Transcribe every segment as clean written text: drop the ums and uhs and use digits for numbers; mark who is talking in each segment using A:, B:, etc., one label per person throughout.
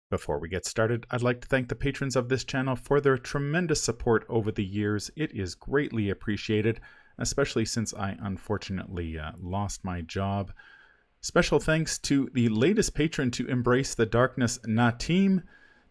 A: Before we get started, I'd like to thank the patrons of this channel for their tremendous support over the years. It is greatly appreciated, especially since I unfortunately lost my job. Special thanks to the latest patron to embrace the darkness, Nateem.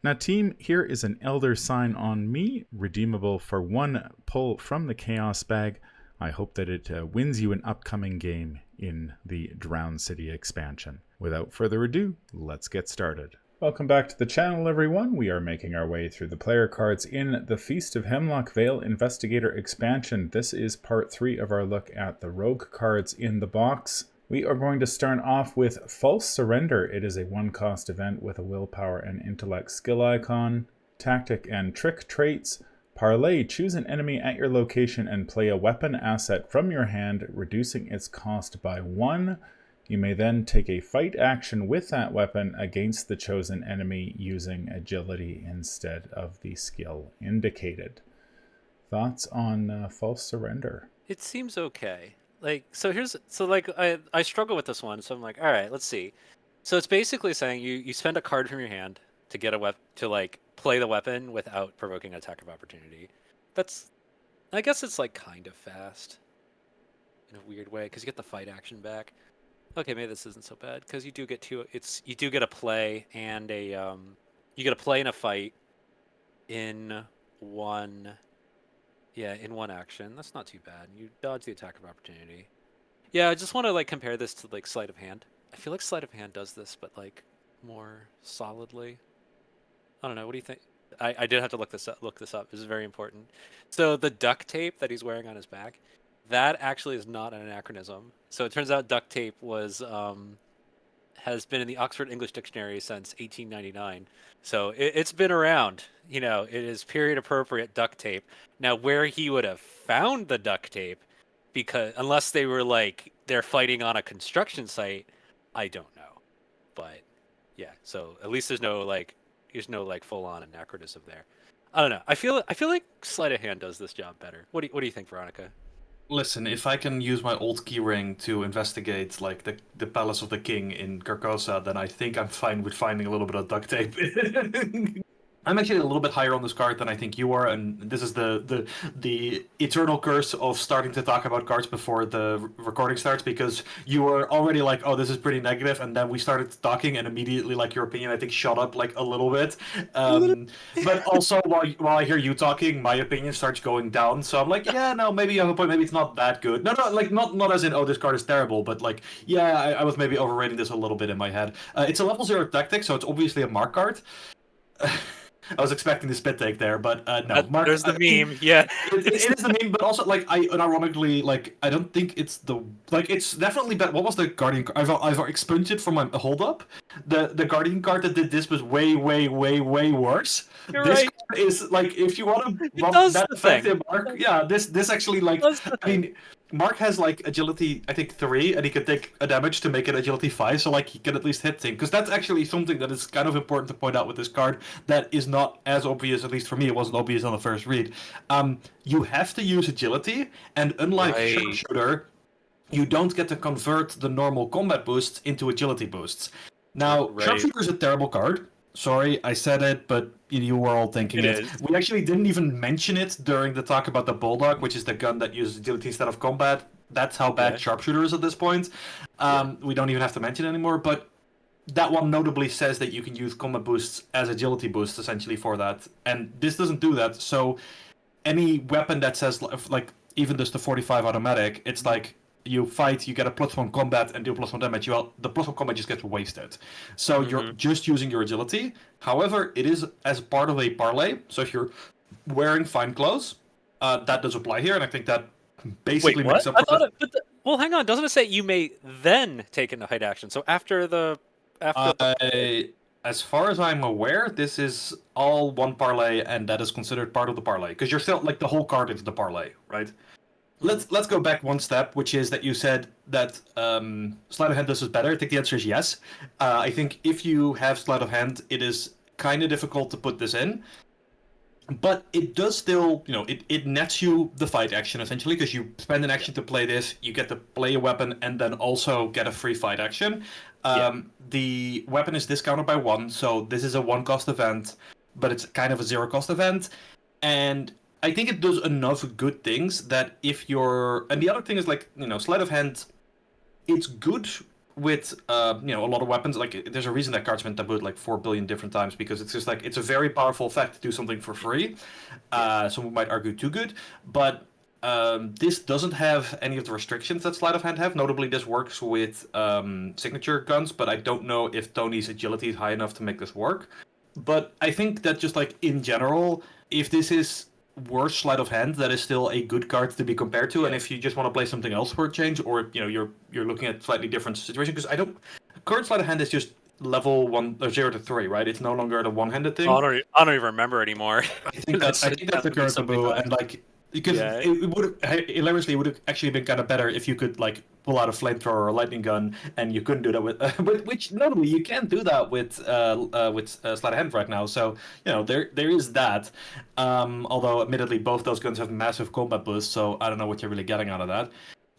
A: Nateem, here is an elder sign on me, redeemable for one pull from the Chaos Bag. I hope that it wins you an upcoming game in the Drowned City expansion. Without further ado, let's get started. Welcome back to the channel, everyone. We are making our way through the player cards in the Feast of Hemlock Vale Investigator expansion. This is part 3 of our look at the rogue cards in the box. We are going to start off with False Surrender. It is a 1-cost event with a willpower and intellect skill icon, tactic and trick traits. Parlay, choose an enemy at your location and play a weapon asset from your hand, reducing its cost by 1. You may then take a fight action with that weapon against the chosen enemy using agility instead of the skill indicated. Thoughts on False Surrender?
B: It seems okay. I struggle with this one, so I'm like, all right, let's see. So it's basically saying you spend a card from your hand to get a weapon to play the weapon without provoking an attack of opportunity. I guess it's kind of fast in a weird way because you get the fight action back. Okay, maybe this isn't so bad because you do get you do get a play and you get a play and a fight in one action. That's not too bad. You dodge the attack of opportunity. Yeah, I just want to compare this to sleight of hand. I feel like sleight of hand does this, but more solidly. I don't know. What do you think? I did have to look this up. This is very important. So the duct tape that he's wearing on his back, that actually is not an anachronism. So it turns out duct tape has been in the Oxford English Dictionary since 1899. So it's been around. You know, it is period appropriate duct tape. Now, where he would have found the duct tape, because unless they were they're fighting on a construction site, I don't know. But yeah, so at least there's no full on anachronism there. I don't know. I feel like sleight of hand does this job better. What do you think, Veronica?
C: Listen, if I can use my old keyring to investigate the Palace of the King in Carcosa, then I think I'm fine with finding a little bit of duct tape. I'm actually a little bit higher on this card than I think you are, and this is the eternal curse of starting to talk about cards before the recording starts, because you were already like, oh, this is pretty negative, and then we started talking, and immediately your opinion, I think, shot up a little bit. But also, while I hear you talking, my opinion starts going down, so I'm like, yeah, no, maybe you have a point, maybe it's not that good. No, not as in, oh, this card is terrible, but yeah, I was maybe overrating this a little bit in my head. It's a level 0 tactic, so it's obviously a mark card. I was expecting the spit take there, but no. Mark,
B: there's the meme, yeah.
C: It is the meme, but also ironically, I don't think it's it's definitely better. What was the Guardian card? I've expunged it from my hold up. The Guardian card that did this was way worse.
B: You're
C: this
B: right.
C: card is if you want to
B: It does
C: that
B: the thing.
C: effective Mark, yeah. This actually Mark has agility, I think 3, and he can take a damage to make it agility 5, so he can at least hit things. Because that's actually something that is kind of important to point out with this card that is not as obvious, at least for me, it wasn't obvious on the first read. You have to use agility, and unlike Sharpshooter, you don't get to convert the normal combat boosts into agility boosts. Now, Sharpshooter is a terrible card. Sorry, I said it, but you were all thinking it. We actually didn't even mention it during the talk about the Bulldog, which is the gun that uses agility instead of combat. That's how bad Sharpshooter is at this point. We don't even have to mention it anymore, but that one notably says that you can use combat boosts as agility boosts, essentially, for that. And this doesn't do that, so any weapon that says, even just the 45 automatic, it's you fight, you get a +1 combat and do +1 damage. The +1 combat just gets wasted. So you're just using your agility. However, it is as part of a parlay. So if you're wearing fine clothes, that does apply here, and I think that basically makes up for
B: well, hang on. Doesn't it say you may then take into hide action? So
C: as far as I'm aware, this is all one parlay, and that is considered part of the parlay, because you're still the whole card is the parlay, right? Let's go back one step, which is that you said that sleight of hand does this better. I think the answer is yes. I think if you have sleight of hand, it is kind of difficult to put this in. But it does still, it nets you the fight action, essentially, because you spend an action to play this, you get to play a weapon, and then also get a free fight action. The weapon is discounted by 1, so this is a 1-cost event, but it's kind of a 0-cost event. And I think it does enough good things that if you're... And the other thing is, like, sleight of hand, it's good with a lot of weapons. Like, there's a reason that card's been tabooed like 4 billion different times, because it's just like, it's a very powerful effect to do something for free. Some might argue too good, but this doesn't have any of the restrictions that sleight of hand have. Notably, this works with signature guns, but I don't know if Tony's agility is high enough to make this work. But I think that just like in general, if this is worse sleight of hand, that is still a good card to be compared to. And if you just want to play something else for a change, or you're looking at slightly different situation, because current sleight of hand is just level 1 or 0 to 3, right? It's no longer the one-handed thing.
B: I don't even remember anymore.
C: I think that's the current taboo, and like, because it would hilariously, it would have actually been kind of better if you could like pull out a flamethrower or a lightning gun, and you couldn't do that with, which notably you can't do that with sleight of hand right now. So there is that. Although admittedly, both those guns have massive combat boosts, so I don't know what you're really getting out of that.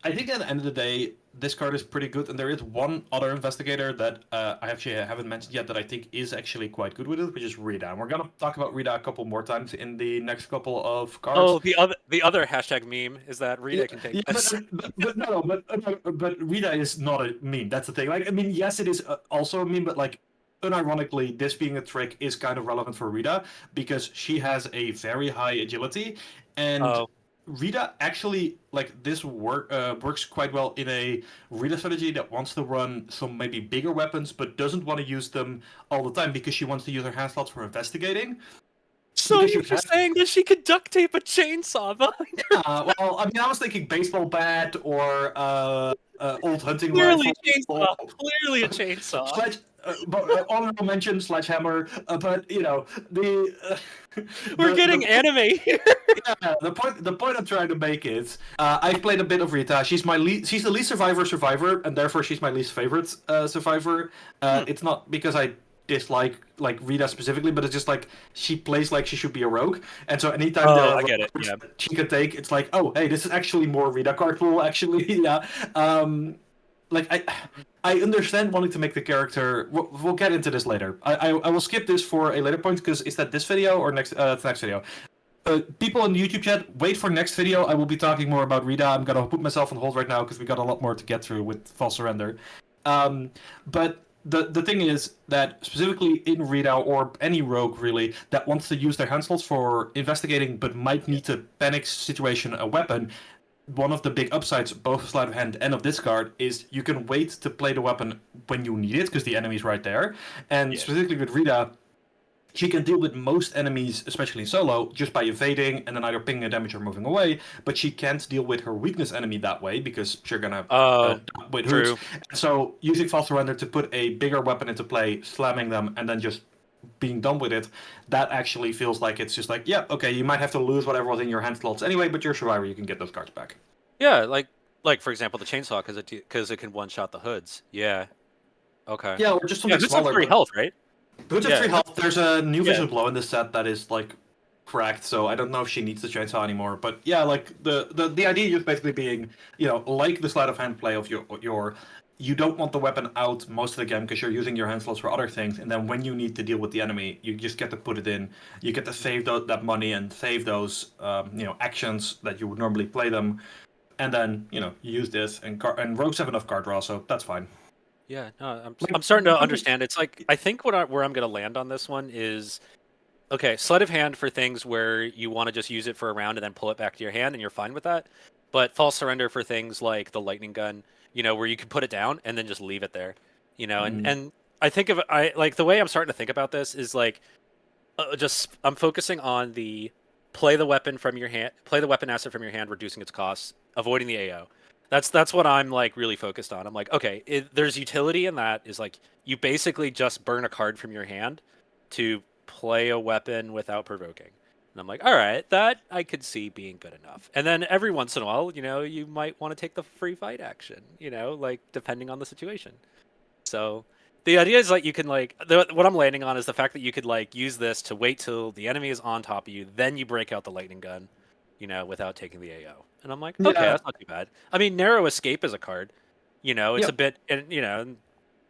C: I think at the end of the day, this card is pretty good, and there is one other investigator that I actually haven't mentioned yet that I think is actually quite good with it, which is Rita. And we're gonna talk about Rita a couple more times in the next couple of cards.
B: Oh, the other hashtag meme is that Rita can take this.
C: But Rita is not a meme. That's the thing. Like, I mean, yes, it is also a meme, but like, unironically, this being a trick is kind of relevant for Rita because she has a very high agility, and Rita actually, like, this works quite well in a Rita strategy that wants to run some maybe bigger weapons, but doesn't want to use them all the time because she wants to use her hand slots for investigating.
B: So you're saying that she could duct tape a chainsaw behind her?
C: Well, I mean, I was thinking baseball bat or old hunting
B: rifle.
C: Clearly
B: a chainsaw.
C: Honorable mention sledgehammer, but
B: we're getting anime here.
C: Yeah, the point I'm trying to make is I've played a bit of Rita. She's the least survivor, and therefore she's my least favorite survivor. It's not because I dislike like Rita specifically, but it's just like she plays like she should be a rogue, and so anytime
B: I get it. Yeah.
C: She can take, it's like, oh hey, this is actually more Rita card pool actually. Yeah. Like I understand wanting to make the character. We'll get into this later. I will skip this for a later point because is that this video or next next video? People in the YouTube chat, wait for next video. I will be talking more about Rita. I'm gonna put myself on hold right now because we got a lot more to get through with False Surrender. But the thing is that specifically in Rita or any rogue really that wants to use their hand slots for investigating but might need to panic situation a weapon. One of the big upsides, both sleight of hand and of this card, is you can wait to play the weapon when you need it because the enemy's right there. And specifically with Rita, she can deal with most enemies, especially in solo, just by evading and then either pinging a damage or moving away. But she can't deal with her weakness enemy that way because she's gonna with hoods. So using False Surrender to put a bigger weapon into play, slamming them, and then just being done with it, that actually feels like it's just like, yeah, okay, you might have to lose whatever was in your hand slots anyway, but you're a survivor, you can get those cards back.
B: Yeah, like for example, the chainsaw because it can one shot the hoods. Yeah. Okay.
C: Yeah, or just something smaller.
B: 3 health, right?
C: Hoods have 3 health. There's a new Vision Blow in this set that is like cracked, so I don't know if she needs the chainsaw anymore. But yeah, like the idea is basically being, like the sleight of hand play of your you don't want the weapon out most of the game because you're using your hand slots for other things, and then when you need to deal with the enemy, you just get to put it in. You get to save that money and save those actions that you would normally play them, and then you use this and rogues have enough card draw, so that's fine.
B: Yeah, no, I'm starting to understand. It's like I think where I'm going to land on this one is, okay, sleight of hand for things where you want to just use it for a round and then pull it back to your hand, and you're fine with that. But false surrender for things like the lightning gun, where you can put it down and then just leave it there, and I think the way I'm starting to think about this is like, I'm focusing on the play the weapon asset from your hand, reducing its costs, avoiding the AO. That's what I'm like really focused on. I'm like, okay, there's utility in that is like you basically just burn a card from your hand to play a weapon without provoking. And I'm like, all right, that I could see being good enough. And then every once in a while, you might want to take the free fight action, like depending on the situation. So the idea is like you can like what I'm landing on is the fact that you could like use this to wait till the enemy is on top of you, then you break out the lightning gun, without taking the AO. And I'm like, okay, that's not too bad. I mean, Narrow Escape is a card, it's a bit, and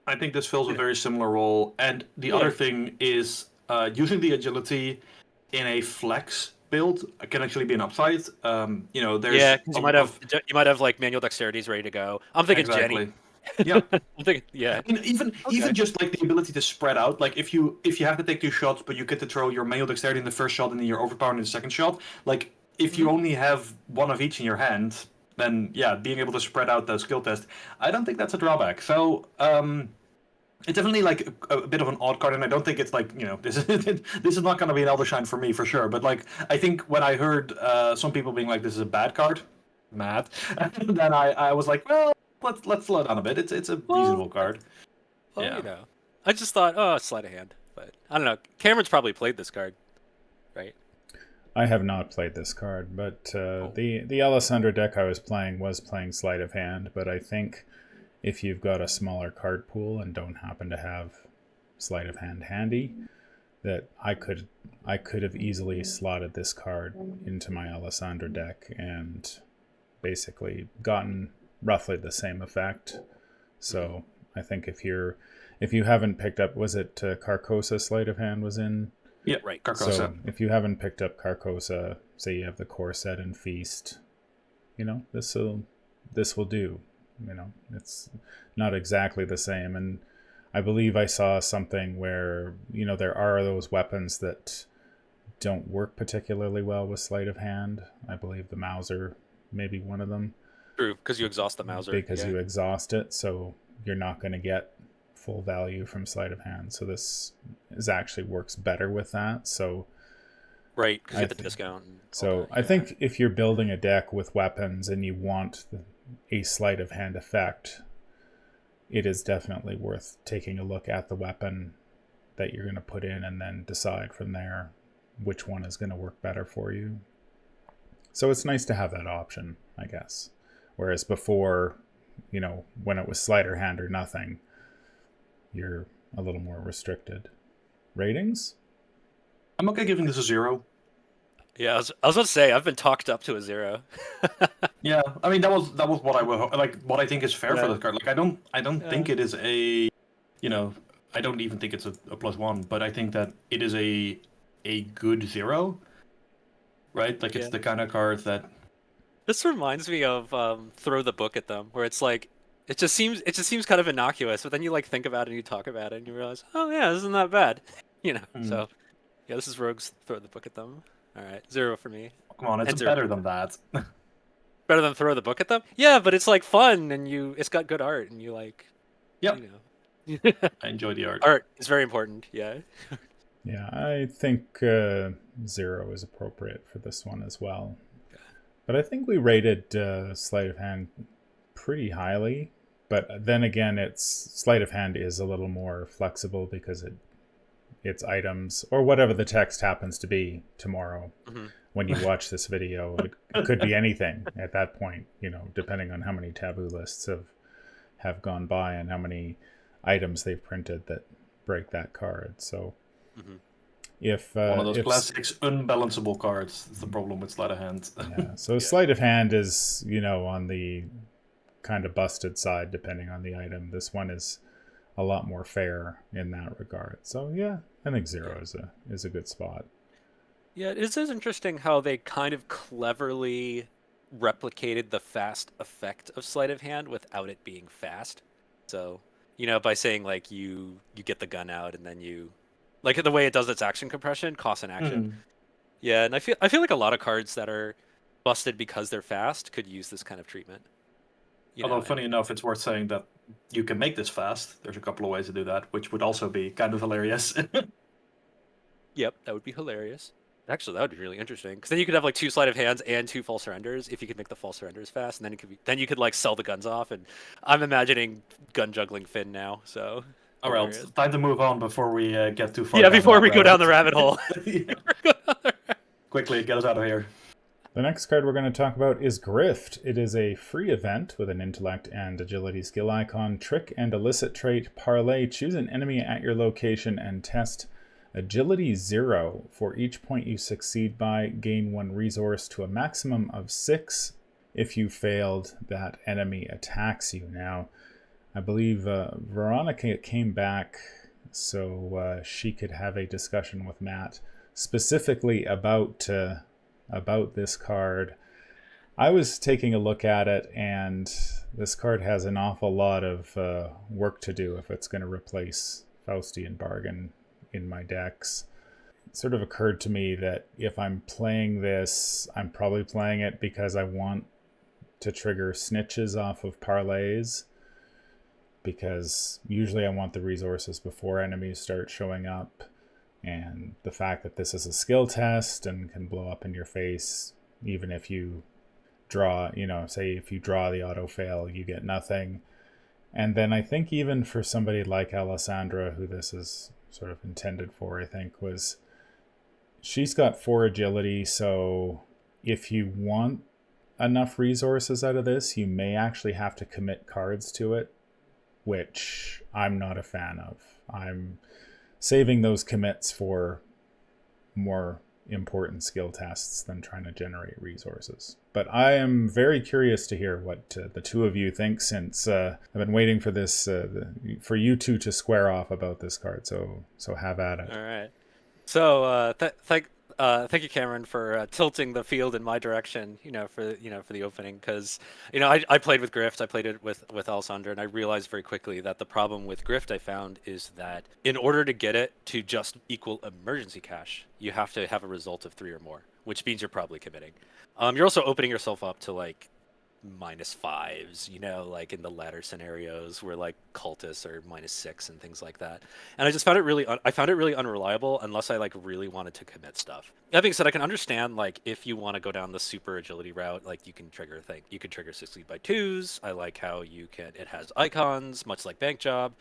C: I think this fills a very similar role. And the other thing is using the agility in a flex build can actually be an upside. There's
B: Because you might have like manual dexterities ready to go. I'm thinking Jenny.
C: exactly. Yeah.
B: I'm thinking, yeah.
C: I mean, even just like the ability to spread out. Like if you have to take 2 shots, but you get to throw your manual dexterity in the first shot and then your overpower in the second shot. Like if you only have one of each in your hand, then yeah, being able to spread out those skill tests, I don't think that's a drawback. So it's definitely like a bit of an odd card, and I don't think it's like this is this is not going to be an Elder Shine for me for sure. But like I think when I heard some people being like this is a bad card, Matt, then I was like, well, let's slow down a bit. It's a reasonable card.
B: Well,
C: Yeah.
B: I just thought, oh, sleight of hand, but I don't know. Cameron's probably played this card, right?
A: I have not played this card, but the Alessandro deck I was playing sleight of hand, but I think if you've got a smaller card pool and don't happen to have sleight of hand handy, that I could have easily slotted this card into my Alessandro deck and basically gotten roughly the same effect. So I think if you haven't picked up, was it Carcosa sleight of hand was in?
C: Yeah, right. Carcosa.
A: So if you haven't picked up Carcosa, say you have the core set and Feast, this will do. It's not exactly the same. And I believe I saw something where, there are those weapons that don't work particularly well with sleight of hand. I believe the Mauser may be one of them.
B: True, because you exhaust the Mauser.
A: Because you exhaust it, so you're not going to get full value from sleight of hand. So this actually works better with that. So
B: right, because you get the discount.
A: So I think if you're building a deck with weapons and you want a sleight of hand effect, it is definitely worth taking a look at the weapon that you're going to put in and then decide from there which one is going to work better for you. So it's nice to have that option, I guess. Whereas before, when it was sleight of hand or nothing, you're a little more restricted. Ratings?
C: I'm okay giving this a 0.
B: Yeah, I was about to say I've been talked up to a 0.
C: Yeah, I mean that was what I would what I think is fair for this card. Like I don't think it is a, I don't even think it's a +1, but I think that it is a good 0. Right? Like it's the kind of card that.
B: This reminds me of Throw the Book at Them, where it's like it just seems kind of innocuous, but then you like think about it and you talk about it and you realize, oh yeah, this isn't that bad, So yeah, this is Rogue's Throw the Book at Them. All right, 0 for me.
C: Come on, it's better than that.
B: Better than Throw the Book at Them? Yeah, but it's like fun and it's got good art and you like.
C: Yep. I enjoy the art.
B: Art is very important. Yeah.
A: Yeah, I think 0 is appropriate for this one as well. Okay. But I think we rated sleight of hand pretty highly. But then again, sleight of hand is a little more flexible because it's items or whatever the text happens to be tomorrow. Mm-hmm. When you watch this video, it could be anything at that point, depending on how many taboo lists have gone by and how many items they've printed that break that card. So if
C: one of those classics unbalanceable cards, that's the problem with sleight of hand.
A: Yeah, so sleight of hand is on the kind of busted side depending on the item. This one is a lot more fair in that regard. So yeah, I think 0 is a good spot.
B: Yeah, it is interesting how they kind of cleverly replicated the fast effect of sleight of hand without it being fast. So, by saying like you get the gun out and then you like the way it does its action compression costs an action. Yeah, and I feel like a lot of cards that are busted because they're fast could use this kind of treatment.
C: Although funny enough, it's worth saying that you can make this fast. There's a couple of ways to do that, which would also be kind of hilarious.
B: Yep, that would be hilarious. Actually, that would be really interesting because then you could have like 2 sleight of hands and 2 false surrenders if you could make the false surrenders fast, and then you could like sell the guns off. And I'm imagining gun juggling Finn now. So,
C: all right, it's time to move on before we get too far.
B: Yeah, before we go down the rabbit hole.
C: Quickly, get us out of here.
A: The next card we're going to talk about is Grift. It is a free event with an intellect and agility skill icon, trick and illicit trait, parlay. Choose an enemy at your location and test agility 0. For each point you succeed by, gain 1 resource to a maximum of 6. If you failed, that enemy attacks you. Now, I believe Veronica came back so she could have a discussion with Matt specifically about this card. I was taking a look at it, and this card has an awful lot of work to do if it's going to replace Faustian Bargain in my decks. It sort of occurred to me that if I'm playing this, I'm probably playing it because I want to trigger snitches off of parlays, because usually I want the resources before enemies start showing up, and the fact that this is a skill test and can blow up in your face even if you draw, say if you draw the auto fail, you get nothing. And then I think even for somebody like Alessandra, who this is sort of intended for, I think she's got 4 agility, so if you want enough resources out of this, you may actually have to commit cards to it, which I'm not a fan of. I'm saving those commits for more important skill tests than trying to generate resources. But I am very curious to hear what the two of you think, since I've been waiting for this for you two to square off about this card. So have at it.
B: All right. So thank you, Cameron, for tilting the field in my direction. For the opening, because I played with Grift. I played it with Alessandra, and I realized very quickly that the problem with Grift I found is that in order to get it to just equal emergency cash, you have to have a result of 3 or more, which means you're probably committing. You're also opening yourself up to like -5s, like in the latter scenarios where like cultists are -6 and things like that. And I just found it really unreliable unless I like really wanted to commit stuff. That being said, I can understand like if you want to go down the super agility route, like you can trigger 6 lead by 2s. I like how it has icons, much like Bank Job,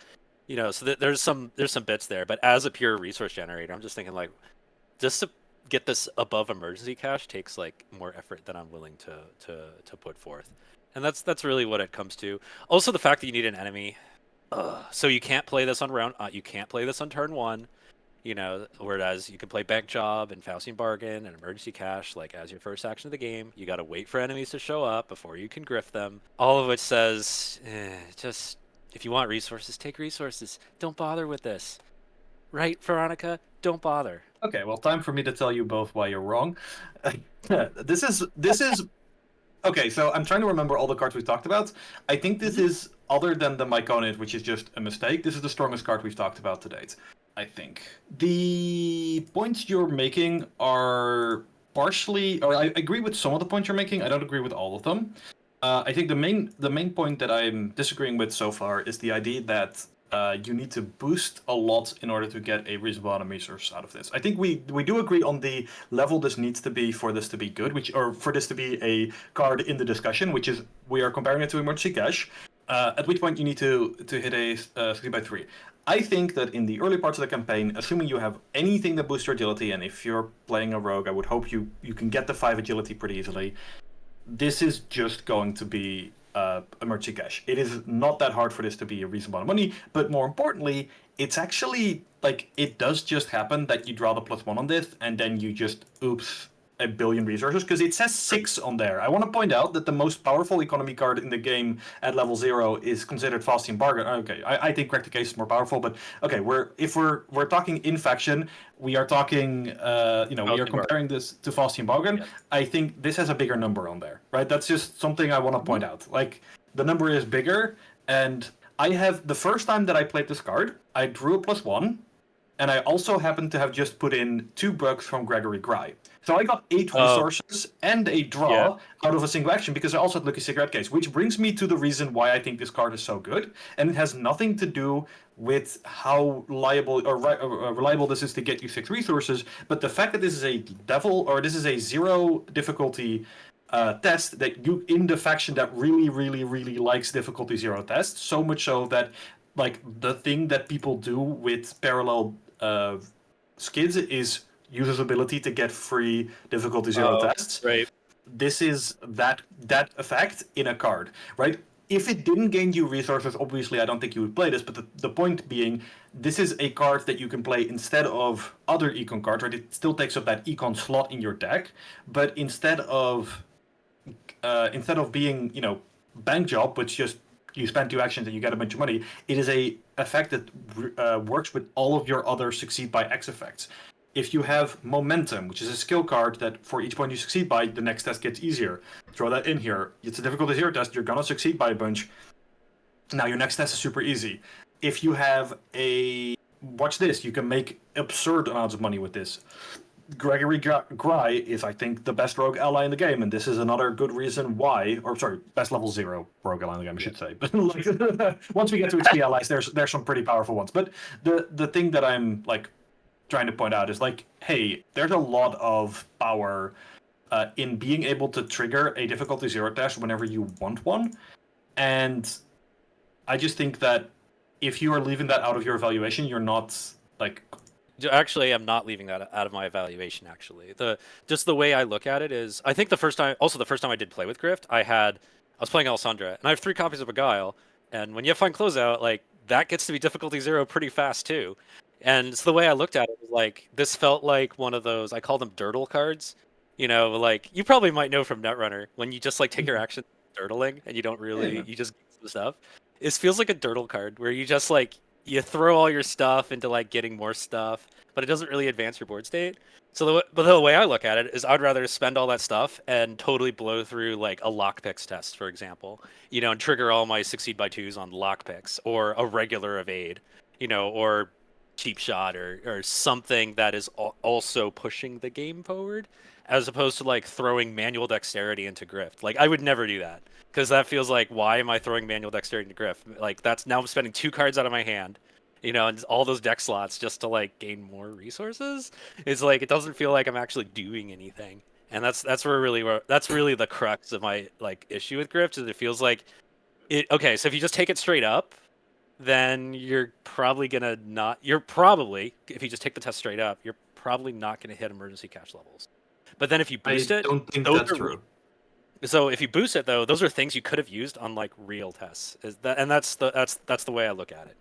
B: so there's some bits there. But as a pure resource generator, I'm just thinking like, just to get this above emergency cash takes like more effort than I'm willing to put forth, and that's really what it comes to. Also, the fact that you need an enemy, so you can't play this on turn 1, whereas you can play Bank Job and Faustian Bargain and Emergency Cash like as your first action of the game. You got to wait for enemies to show up before you can grift them. All of which says, just if you want resources, take resources. Don't bother with this, right, Veronica? Don't bother.
C: Okay, well, time for me to tell you both why you're wrong. This is okay. So I'm trying to remember all the cards we've talked about. I think this is, other than the Myconid, which is just a mistake, this is the strongest card we've talked about to date. I think the points you're making are partially, or I agree with some of the points you're making. I don't agree with all of them. I think the main point that I'm disagreeing with so far is the idea that you need to boost a lot in order to get a reasonable amount of resources out of this. I think we do agree on the level this needs to be for this to be good, or for this to be a card in the discussion, which is we are comparing it to Emergency Cash, at which point you need to hit a 3 by 3. I think that in the early parts of the campaign, assuming you have anything that boosts your agility, and if you're playing a rogue, I would hope you can get the 5 agility pretty easily. This is just going to be emergency cash. It is not that hard for this to be a reasonable amount of money, but more importantly, it's actually like, it does just happen that you draw the +1 on this, and then you just oops a billion resources, because it says 6 on there. I want to point out that the most powerful economy card in the game at level 0 is considered Faustian Bargain. Okay, I think Crack the Case is more powerful, but okay, if we're talking in faction, we are talking we are comparing this to Faustian Bargain. Yep. I think this has a bigger number on there, right? That's just something I want to point out. Like, the number is bigger, and I have, the first time that I played this card, I drew a +1, and I also happened to have just put in 2 bucks from Gregory Gry. So I got 8 resources and a draw out of a single action, because I also had Lucky Cigarette Case, which brings me to the reason why I think this card is so good. And it has nothing to do with how reliable this is to get you 6 resources, but the fact that this is a 0 difficulty test, that you, in the faction that really, really, really likes difficulty 0 tests, so much so that, like, the thing that people do with parallel skids is users' ability to get free difficulty 0 tests.
B: Right.
C: This is that effect in a card, right? If it didn't gain you resources, obviously I don't think you would play this, but the point being, this is a card that you can play instead of other econ cards, right? It still takes up that econ slot in your deck, but instead of being, Bank Job, which just you spend 2 actions and you get a bunch of money. It is a effect that works with all of your other succeed by X effects. If you have momentum, which is a skill card that for each point you succeed by, the next test gets easier. Throw that in here. It's a difficulty 0 test. You're gonna succeed by a bunch. Now your next test is super easy. If you have watch this, you can make absurd amounts of money with this. Gregory Gry is, I think, the best rogue ally in the game, and this is another good reason why, or sorry, best level 0 rogue ally in the game, I should say. But like, once we get to XP allies, there's some pretty powerful ones. But the thing that I'm like trying to point out is like, hey, there's a lot of power in being able to trigger a difficulty 0 test whenever you want one, and I just think that if you are leaving that out of your evaluation, you're not like.
B: Actually, I'm not leaving that out of my evaluation. Actually, just the way I look at it is, I think the first time I did play with Grift, I was playing Alessandra, and I have 3 copies of Beguile, and when you find Closeout, like that gets to be difficulty 0 pretty fast too. And so the way I looked at it was like, this felt like one of those, I call them dirtle cards. You know, like you probably might know from Netrunner, when you just like take your action dirtling and you don't really, you just get some stuff. It feels like a dirtle card where you just like, you throw all your stuff into like getting more stuff, but it doesn't really advance your board state. So the way I look at it is, I'd rather spend all that stuff and totally blow through like a lockpicks test, for example, you know, and trigger all my succeed by 2s on lockpicks, or a regular evade, you know, or cheap shot, or something that is also pushing the game forward, as opposed to like throwing manual dexterity into Grift. Like I would never do that, because that feels like, why am I throwing manual dexterity into Grift? Like that's, now I'm spending 2 cards out of my hand, you know, and all those deck slots just to like gain more resources. It's like, it doesn't feel like I'm actually doing anything. And that's really the crux of my like issue with Grift, is it feels like it. Okay, so if you just take it straight up, then you're probably gonna not. You're probably, if you just take the test straight up, you're probably not gonna hit emergency cash levels. But then if you boost it,
C: I don't think
B: those
C: that's true.
B: So if you boost it though, those are things you could have used on like real tests. That's the way I look at it.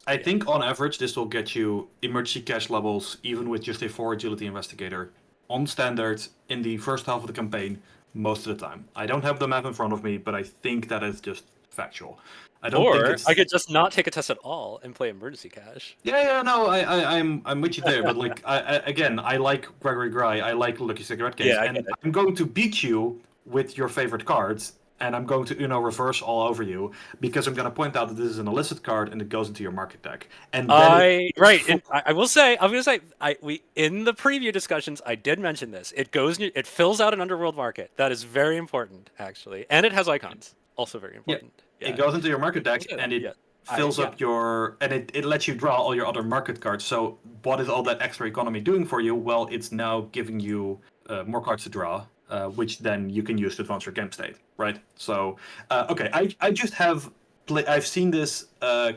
C: I think on average this will get you emergency cash levels, even with just a 4 agility investigator, on standard in the first half of the campaign most of the time. I don't have the map in front of me, but I think that is just factual. I don't think it's.
B: I could just not take a test at all and play emergency cash.
C: Yeah, no, I'm with you there, but like, again, I like Gregory Gry, I like Lucky Cigarette Case,
B: Yeah, I
C: and
B: get it.
C: I'm going to beat you with your favorite cards, and I'm going to reverse all over you, because I'm going to point out that this is an illicit card and it goes into your market deck. And then
B: I will say, I'm gonna say, we in the preview discussions, I did mention this. It fills out an underworld market. That is very important, actually, and it has icons, also very important. Yeah.
C: It goes into your market deck, and it fills up your, and it lets you draw all your other market cards. So what is all that extra economy doing for you? Well, it's now giving you more cards to draw, which then you can use to advance your game state, right? So, okay, I just have I've seen this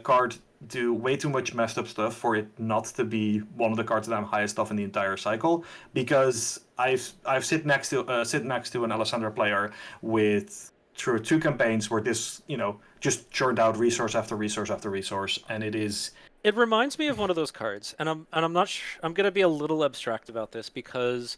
C: card do way too much messed up stuff for it not to be one of the cards that I'm highest off in the entire cycle, because I've sit next to an Alessandra player through 2 campaigns where this, just churned out resource after resource after resource, and it is.
B: It reminds me of one of those cards, and I'm not I'm gonna be a little abstract about this, because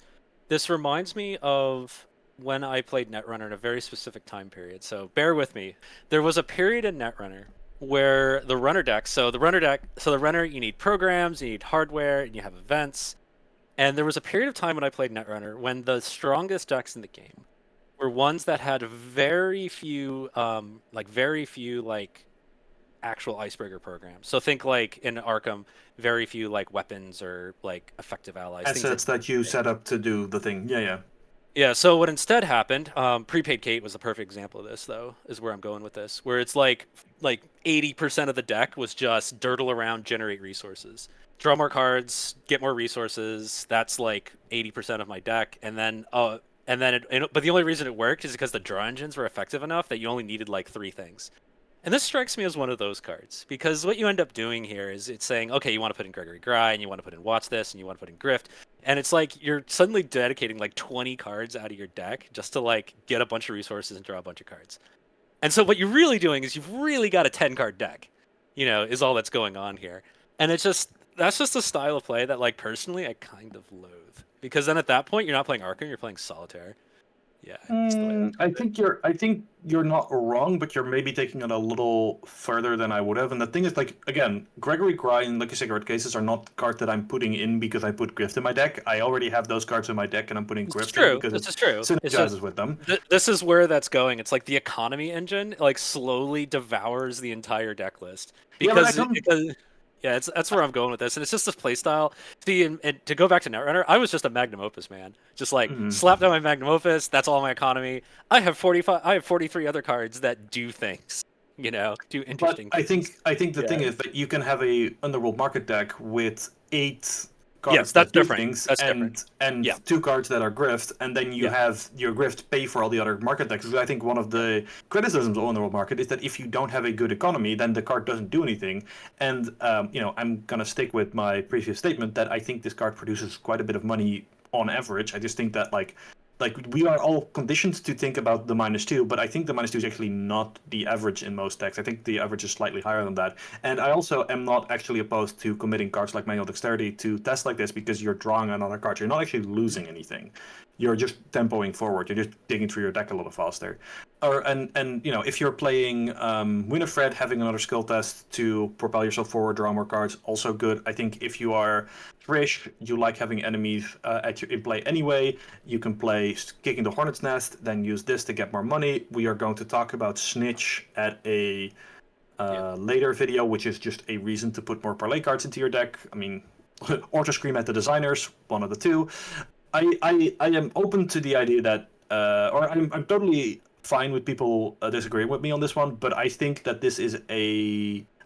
B: this reminds me of when I played Netrunner in a very specific time period. So bear with me. There was a period in Netrunner where the runner deck. So the runner, you need programs, you need hardware, and you have events. And there was a period of time when I played Netrunner when the strongest decks in the game were ones that had very few actual icebreaker programs. So think like in Arkham, very few like weapons or like effective allies.
C: Assets that you set up to do the thing. Yeah.
B: Yeah, so what instead happened, Prepaid Kate was a perfect example of this, though, is where I'm going with this, where it's like 80% of the deck was just dirtle around, generate resources. Draw more cards, get more resources, that's like 80% of my deck, but the only reason it worked is because the draw engines were effective enough that you only needed like 3 things. And this strikes me as one of those cards, because what you end up doing here is it's saying, okay, you want to put in Gregory Gry, and you want to put in Watch This, and you want to put in Grift, and it's like you're suddenly dedicating like 20 cards out of your deck just to like get a bunch of resources and draw a bunch of cards. And so what you're really doing is you've really got a 10-card deck, is all that's going on here. And that's just a style of play that, like, personally, I kind of loathe. Because then at that point, you're not playing Arkham, you're playing Solitaire. Yeah, it's the way
C: I think you're not wrong, but you're maybe taking it a little further than I would have. And the thing is, like, again, Gregory Cry and Lucky Cigarette Cases are not cards that I'm putting in because I put Grift in my deck. I already have those cards in my deck, and I'm putting
B: This is
C: Grift in
B: true.
C: because
B: This
C: it
B: is true. It's just
C: synergizes with them.
B: this is where that's going. It's like the economy engine like slowly devours the entire deck list
C: Yeah, but I
B: because yeah, that's where I'm going with this, and it's just this play style. See, and to go back to Netrunner, I was just a Magnum Opus man, just like
C: Mhm.
B: slap down my Magnum Opus. That's all my economy. I have 45. I have 43 other cards that do things. Do
C: But
B: interesting
C: I
B: things.
C: think the thing
B: Yeah.
C: is that you can have a Underworld Market deck with 8
B: Yes,
C: cards
B: that's
C: that do
B: different.
C: things
B: That's different.
C: and
B: Yeah.
C: 2 cards that are Grift, and then you
B: Yeah.
C: have your Grift pay for all the other market decks. Because I think one of the criticisms of Underworld Market is that if you don't have a good economy, then the card doesn't do anything. And I'm gonna stick with my previous statement that I think this card produces quite a bit of money on average. I just think that like we are all conditioned to think about the -2, but I think the -2 is actually not the average in most decks. I think the average is slightly higher than that. And I also am not actually opposed to committing cards like Manual Dexterity to tests like this because you're drawing another card. You're not actually losing anything. You're just tempoing forward. You're just digging through your deck a little faster. And if you're playing Winifred, having another skill test to propel yourself forward, draw more cards, also good. I think if you are Trish, you like having enemies in play anyway. You can play Kicking the Hornet's Nest, then use this to get more money. We are going to talk about Snitch at a later video, which is just a reason to put more parlay cards into your deck. I mean, or to scream at the designers, one of the two. I am open to the idea that, or I'm totally fine with people disagreeing with me on this one, but I think that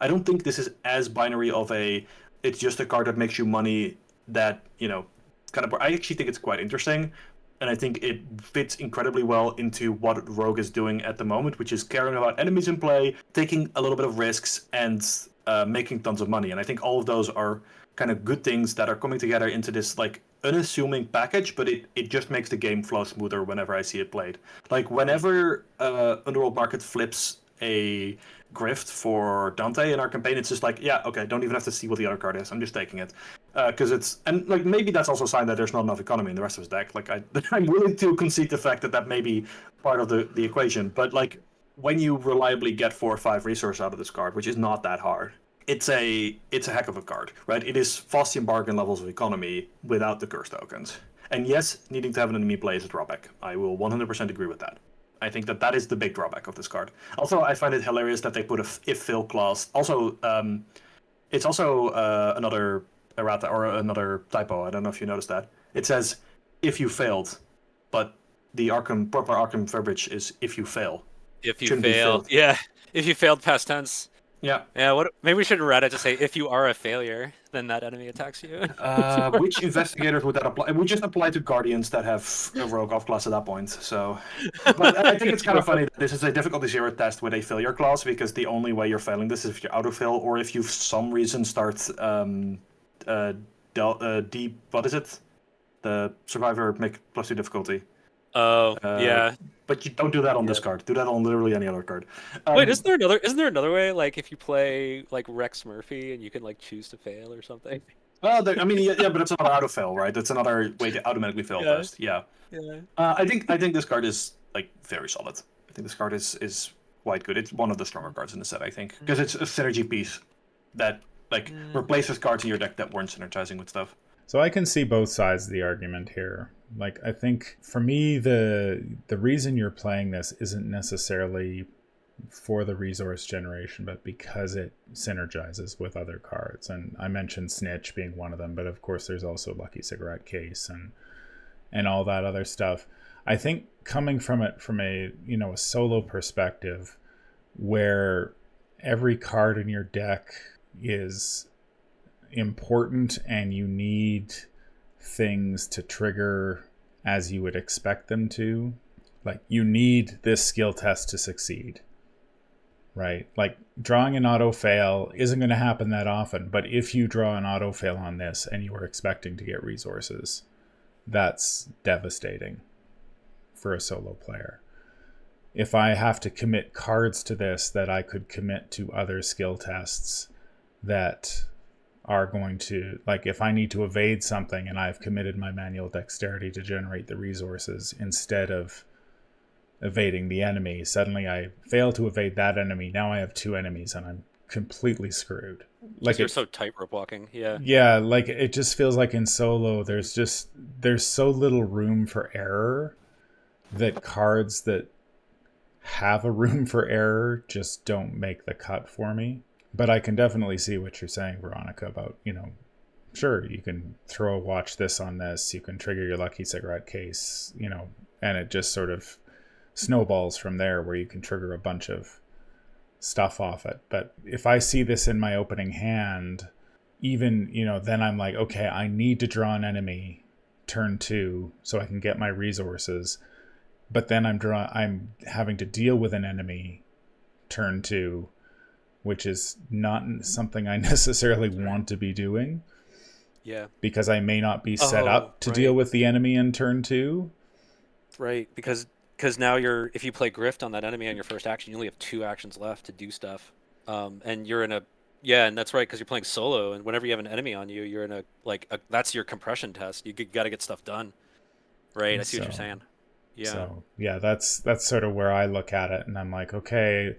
C: I don't think this is as binary of it's just a card that makes you money that, kind of, I actually think it's quite interesting. And I think it fits incredibly well into what Rogue is doing at the moment, which is caring about enemies in play, taking a little bit of risks, and making tons of money. And I think all of those are kind of good things that are coming together into this like unassuming package, but it just makes the game flow smoother whenever I see it played. Like whenever Underworld Market flips a Grift for Dante in our campaign, it's just like, yeah, okay, don't even have to see what the other card is. I'm just taking it. Because and like maybe that's also a sign that there's not enough economy in the rest of his deck. Like I'm willing to concede the fact that may be part of the equation. But like when you reliably get 4 or 5 resources out of this card, which is not that hard, it's a heck of a card, right? It is Faustian bargain levels of economy without the curse tokens. And yes, needing to have an enemy play is a drawback. I will 100% agree with that. I think that is the big drawback of this card. Also, I find it hilarious that they put a if fail clause. Also, it's also another errata or another typo. I don't know if you noticed that. It says if you failed, but the proper Arkham verbiage is if you fail.
B: If you
C: Shouldn't be
B: fail,
C: failed.
B: yeah. If you failed past tense.
C: Yeah.
B: Yeah, maybe we should read it to say if you are a failure, then that enemy attacks you.
C: Which investigators would that apply? It would just apply to guardians that have a rogue off class at that point. So, but I think it's kind of funny that this is a difficulty 0 test with a failure clause because the only way you're failing this is if you autofill or if you for some reason start deep. What is it? The survivor make +2 difficulty.
B: Oh, yeah.
C: But you don't do that on this
B: Yeah.
C: card. Do that on literally any other card.
B: Wait, isn't there another way? Like if you play like Rex Murphy and you can like choose to fail or something.
C: Well, I mean, yeah, but it's another autofill, right? That's another way to automatically fail
B: Yeah.
C: test. Yeah.
B: Yeah.
C: I think this card is like very solid. I think this card is quite good. It's one of the stronger cards in the set, I think, because it's a synergy piece that like replaces cards in your deck that weren't synergizing with stuff.
A: So I can see both sides of the argument here. Like, I think for me, the reason you're playing this isn't necessarily for the resource generation, but because it synergizes with other cards. And I mentioned Snitch being one of them, but of course there's also Lucky Cigarette Case and all that other stuff. I think coming from it from a solo perspective, where every card in your deck is important and you need things to trigger as you would expect them to. Like, you need this skill test to succeed, right? Like, drawing an auto fail isn't going to happen that often, but if you draw an auto fail on this and you are expecting to get resources, that's devastating for a solo player. If I have to commit cards to this that I could commit to other skill tests that are going to, like, if I need to evade something and I've committed my manual dexterity to generate the resources instead of evading the enemy. Suddenly I fail to evade that enemy. Now I have 2 enemies and I'm completely screwed.
B: Because
A: Like
B: you're so tightrope walking. Yeah.
A: yeah, like it just feels like in solo there's so little room for error that cards that have a room for error just don't make the cut for me. But I can definitely see what you're saying, Veronica, about, sure, you can throw a watch this on this, you can trigger your lucky cigarette case, and it just sort of snowballs from there where you can trigger a bunch of stuff off it. But if I see this in my opening hand, even, then I'm like, okay, I need to draw an enemy turn 2 so I can get my resources. But then I'm having to deal with an enemy turn 2, which is not something I necessarily want to be doing.
B: Yeah.
A: Because I may not be set up to deal with the enemy in turn 2.
B: Right, because now if you play Grift on that enemy on your first action, you only have 2 actions left to do stuff. And you're in a and that's right, because you're playing solo, and whenever you have an enemy on you, you're in a that's your compression test. You got to get stuff done. Right, I see what you're saying. Yeah.
A: So yeah, that's sort of where I look at it, and I'm like, okay.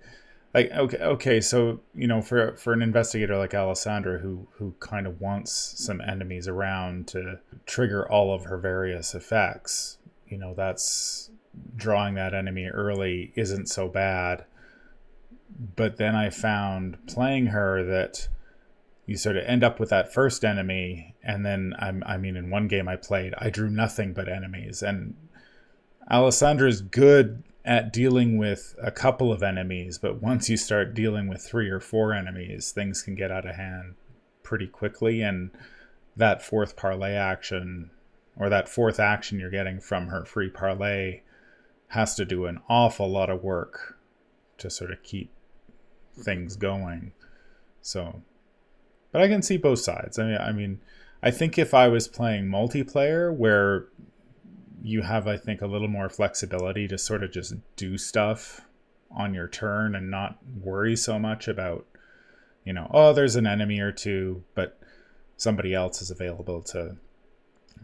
A: So for an investigator like Alessandra who kind of wants some enemies around to trigger all of her various effects, that's drawing that enemy early isn't so bad. But then I found playing her that you sort of end up with that first enemy, and then in one game I drew nothing but enemies, and Alessandra's good at dealing with a couple of enemies, but once you start dealing with 3 or 4 enemies, things can get out of hand pretty quickly. And that 4th parlay action, or that 4th action you're getting from her free parlay, has to do an awful lot of work to sort of keep things going. So, but I can see both sides. I think if I was playing multiplayer where you have, I think, a little more flexibility to sort of just do stuff on your turn and not worry so much about, there's an enemy or 2, but somebody else is available to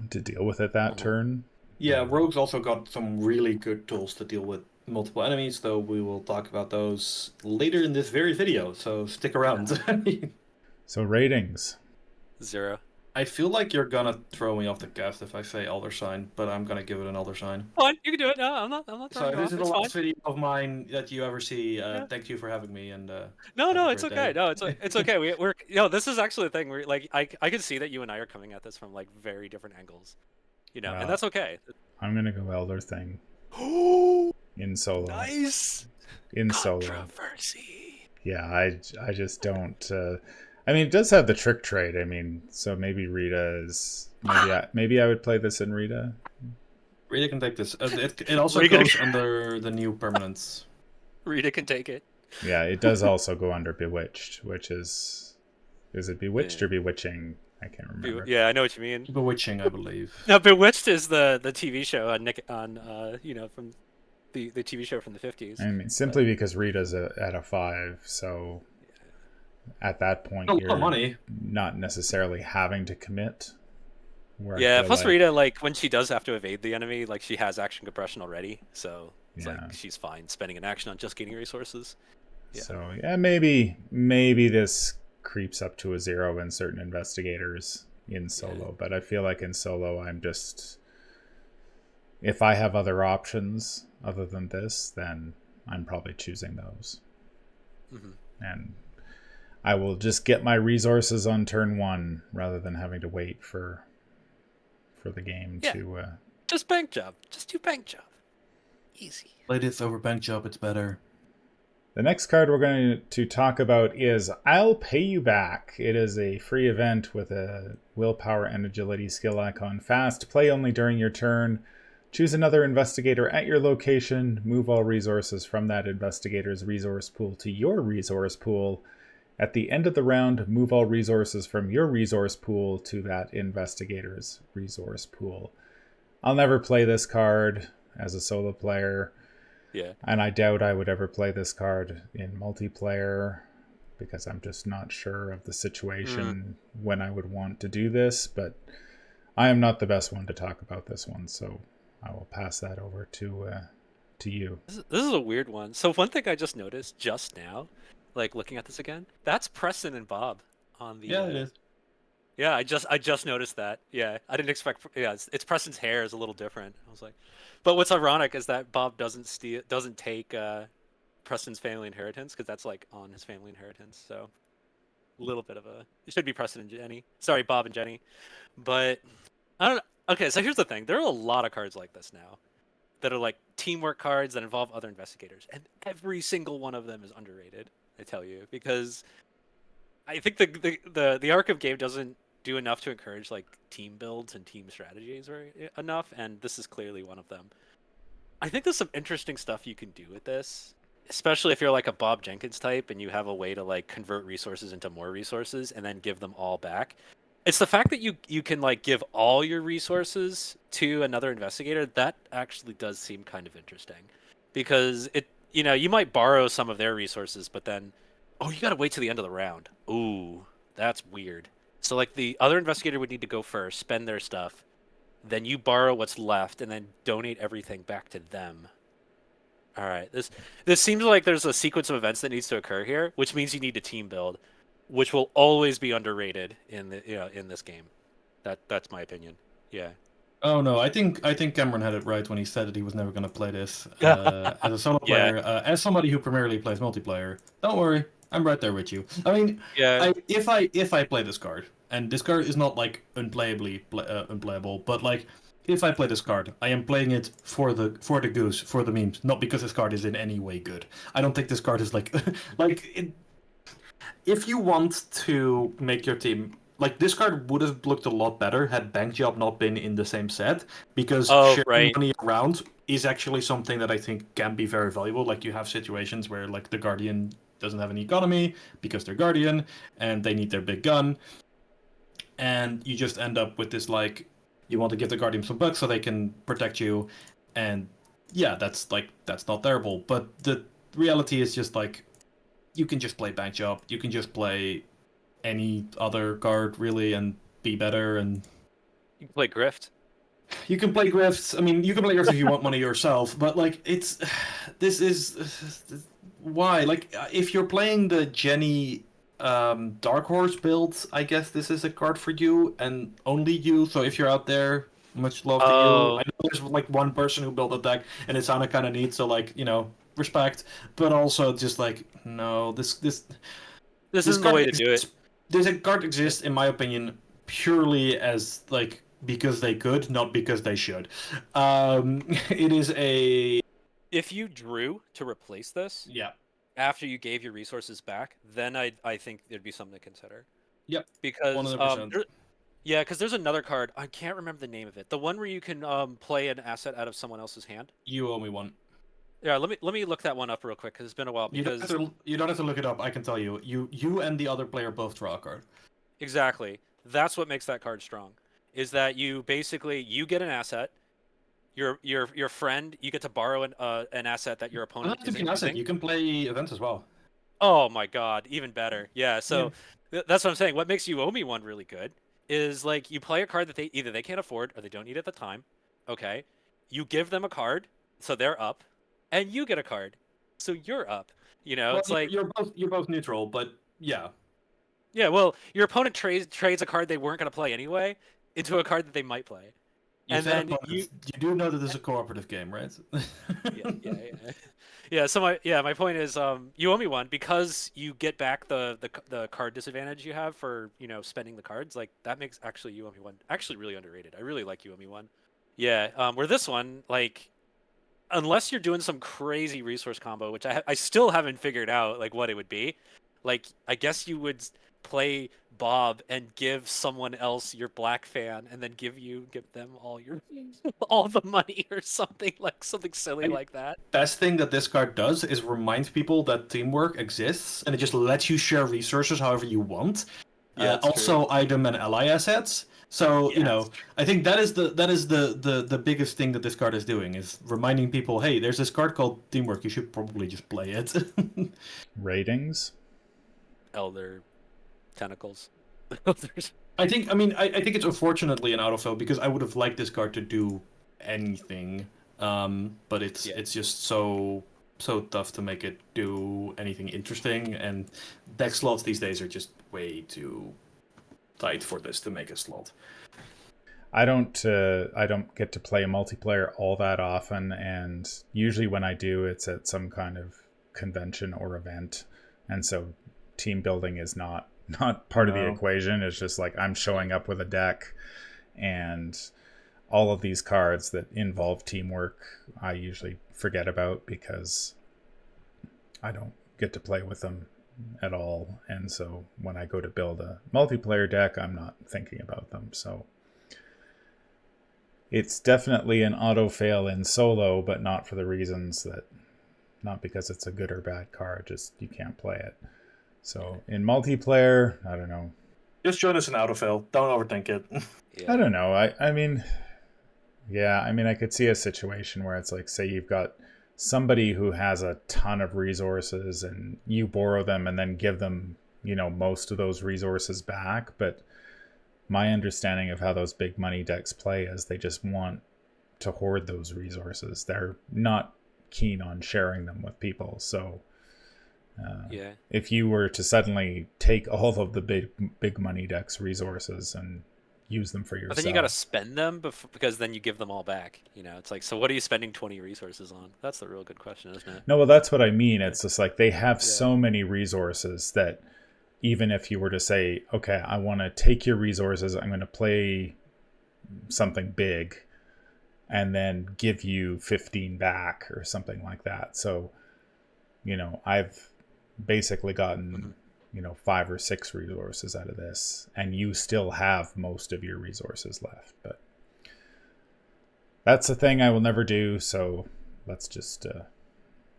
A: deal with it that turn.
C: Yeah, Rogue's also got some really good tools to deal with multiple enemies, though we will talk about those later in this very video, so stick around.
A: So ratings.
B: 0.
C: I feel like you're gonna throw me off the cast if I say Elder Sign, but I'm gonna give it an Elder Sign.
B: Fine, you can do it. No, I'm not throwing
C: So
B: you
C: this
B: off.
C: is the
B: It's
C: last
B: fine.
C: video of mine that you ever see. Thank you for having me, and
B: No,
C: have a
B: it's
C: great
B: okay.
C: day.
B: No, it's okay. We're this is actually the thing. We're like I can see that you and I are coming at this from like very different angles, and that's okay.
A: I'm gonna go Elder Thing in solo.
B: Nice.
A: In
B: Controversy.
A: Solo. Yeah, I just don't. It does have the trick trade. So maybe Rita is. Maybe I would play this in Rita.
C: Rita can take this. It also goes under the new permanents.
B: Rita can take it.
A: Yeah, it does also go under Bewitched, which is it Bewitched or Bewitching? I can't remember.
B: Yeah, I know what you mean.
C: Bewitching, I believe.
B: No, Bewitched is the TV show from the TV show from the 50s.
A: Simply because Rita's at a 5, so at that point you're not necessarily having to commit.
B: Yeah, plus Rita, when she does have to evade the enemy, she has action compression already, so it's she's fine spending an action on just gaining resources. Yeah.
A: So yeah, maybe this creeps up to a 0 in certain investigators in solo, but I feel like in solo I'm just, if I have other options other than this, then I'm probably choosing those. And I will just get my resources on turn 1 rather than having to wait for the game to
B: just bank job. Just do bank job. Easy.
C: Play this over bank job, it's better.
A: The next card we're going to talk about is I'll Pay You Back. It is a free event with a willpower and agility skill icon. Fast, play only during your turn. Choose another investigator at your location. Move all resources from that investigator's resource pool to your resource pool. At the end of the round, move all resources from your resource pool to that investigator's resource pool. I'll never play this card as a solo player.
B: Yeah.
A: And I doubt I would ever play this card in multiplayer because I'm just not sure of the situation when I would want to do this. But I am not the best one to talk about this one, so I will pass that over to to you.
B: This is a weird one. So one thing I just noticed just now, like looking at this again, that's Preston and Bob on the.
C: Yeah, it is.
B: Yeah, I just noticed that. Yeah, I didn't expect. Yeah, it's Preston's hair is a little different. I was like, but what's ironic is that Bob doesn't take Preston's family inheritance because that's like on his family inheritance. So a little bit of a. It should be Preston and Jenny. Sorry, Bob and Jenny. But I don't know. Okay, so here's the thing. There are a lot of cards like this now that are like teamwork cards that involve other investigators, and every single one of them is underrated. I tell you, because I think the Arkham game doesn't do enough to encourage like team builds and team strategies enough, and this is clearly one of them. I think there's some interesting stuff you can do with this, especially if you're like a Bob Jenkins type and you have a way to like convert resources into more resources and then give them all back. It's the fact that you can like give all your resources to another investigator that actually does seem kind of interesting, because you might borrow some of their resources, but then you got to wait till the end of the round. Ooh, that's weird. So like the other investigator would need to go first, spend their stuff, then you borrow what's left, and then donate everything back to them. All right, this seems like there's a sequence of events that needs to occur here, which means you need a team build, which will always be underrated in this game. That's my opinion. Yeah.
C: Oh no, I think Cameron had it right when he said that he was never going to play this as a solo
B: Yeah.
C: player. As somebody who primarily plays multiplayer, don't worry, I'm right there with you. I mean,
B: Yeah.
C: if I play this card, and this card is not like unplayable, but like if I play this card, I am playing it for the goose, for the memes, not because this card is in any way good. I don't think this card is like if you want to make your team. Like, this card would have looked a lot better had Bank Job not been in the same set, because sharing
B: right.
C: money around is actually something that I think can be very valuable. Like, you have situations where, like, the Guardian doesn't have any economy because they're Guardian, and they need their big gun, and you just end up with this, like, you want to give the Guardian some bucks so they can protect you, and yeah, that's not terrible. But the reality is just, like, you can just play Bank Job, you can just play any other card really and be better, and
B: You can play Grift.
C: you can play Grifts. I mean, you can play Grifts if you want money yourself, but like this is why, like, if you're playing the Jenny Dark Horse build, I guess this is a card for you and only you. So if you're out there, much love to you. I know there's like one person who built a deck and it sounded kind of neat, so like, respect, but also just like, no, this
B: isn't the way to do it.
C: This card exists, in my opinion, purely as like because they could, not because they should. It is a.
B: If you drew to replace this,
C: Yeah.
B: after you gave your resources back, then I think there'd be something to consider.
C: Yep.
B: Because
C: 100%.
B: because there's another card, I can't remember the name of it. The one where you can play an asset out of someone else's hand.
C: You owe me one.
B: Yeah, let me look that one up real quick because it's been a while. Because
C: you don't have to look it up. I can tell you. You and the other player both draw a card.
B: exactly, that's what makes that card strong. Is that you get an asset. Your friend, you get to borrow an asset that your opponent is using.
C: You can play events as well.
B: Oh my god, even better. Yeah, so that's what I'm saying. What makes You Owe Me One really good is like you play a card that they can't afford or they don't need at the time. Okay, you give them a card, so they're up, and you get a card, so you're up.
C: Well,
B: it's like
C: you're both neutral, but yeah.
B: Yeah, well, your opponent trades a card they weren't going to play anyway into a card that they might play.
C: And then you do know that this is a cooperative game, right?
B: Yeah. So my point is, You Owe Me One, because you get back the card disadvantage you have for spending the cards. Like that makes actually You Owe Me One actually really underrated. I really like You Owe Me One. Yeah. Where this one, like, unless you're doing some crazy resource combo, which I still haven't figured out like what it would be. Like I guess you would play Bob and give someone else your black fan, and then give them all the money or something silly like that.
C: Best thing that this card does is remind people that teamwork exists, and it just lets you share resources however you want.
B: Yeah,
C: also
B: true.
C: Item and ally assets. So I think that is the biggest thing that this card is doing, is reminding people, hey, there's this card called Teamwork. You should probably just play it.
A: Ratings.
B: Elder tentacles.
C: I think it's unfortunately an autofill, because I would have liked this card to do anything. but it's just so tough to make it do anything interesting, and deck slots these days are just way too tight for this to make a slot.
A: I don't get to play multiplayer all that often, and usually when I do, it's at some kind of convention or event, and so team building is not part of the equation. It's just like I'm showing up with a deck, and all of these cards that involve teamwork I usually forget about because I don't get to play with them at all, and so when I go to build a multiplayer deck, I'm not thinking about them. So it's definitely an auto fail in solo, but not for the reasons that, not because it's a good or bad card, just you can't play it. So in multiplayer, I don't know.
C: Just join us in auto fail. Don't overthink it.
A: I don't know. I mean, I could see a situation where it's like, say you've got somebody who has a ton of resources and you borrow them and then give them, most of those resources back. But my understanding of how those big money decks play is they just want to hoard those resources. They're not keen on sharing them with people. So if you were to suddenly take all of the big money decks resources and use them for yourself,
B: but then you got to spend them because then you give them all back. It's like, so what are you spending 20 resources on? That's the real good question, isn't it?
A: No, well, that's what I mean. It's just like they have so many resources that even if you were to say, okay, I want to take your resources, I'm going to play something big and then give you 15 back or something like that. So, I've basically gotten, 5 or 6 resources out of this, and you still have most of your resources left. But that's a thing I will never do. So let's just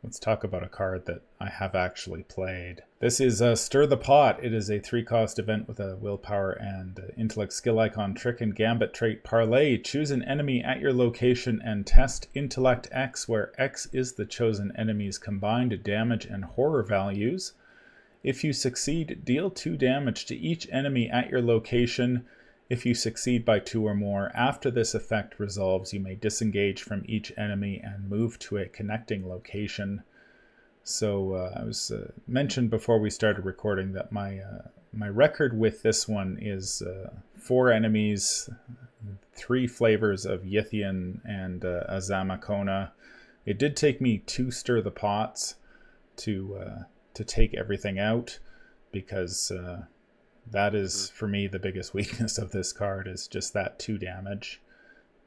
A: let's talk about a card that I have actually played. This is Stir the Pot. It is a 3-cost event with a willpower and intellect skill icon, trick and gambit trait parlay. Choose an enemy at your location and test intellect X, where X is the chosen enemy's combined damage and horror values. If you succeed, deal 2 damage to each enemy at your location. If you succeed by 2 or more, after this effect resolves, you may disengage from each enemy and move to a connecting location. So I was mentioned before we started recording that my record with this one is 4 enemies, 3 flavors of Yithian and a Zamakona. It did take me 2 Stir the Pots to take everything out, because that is, for me, the biggest weakness of this card is just that 2 damage.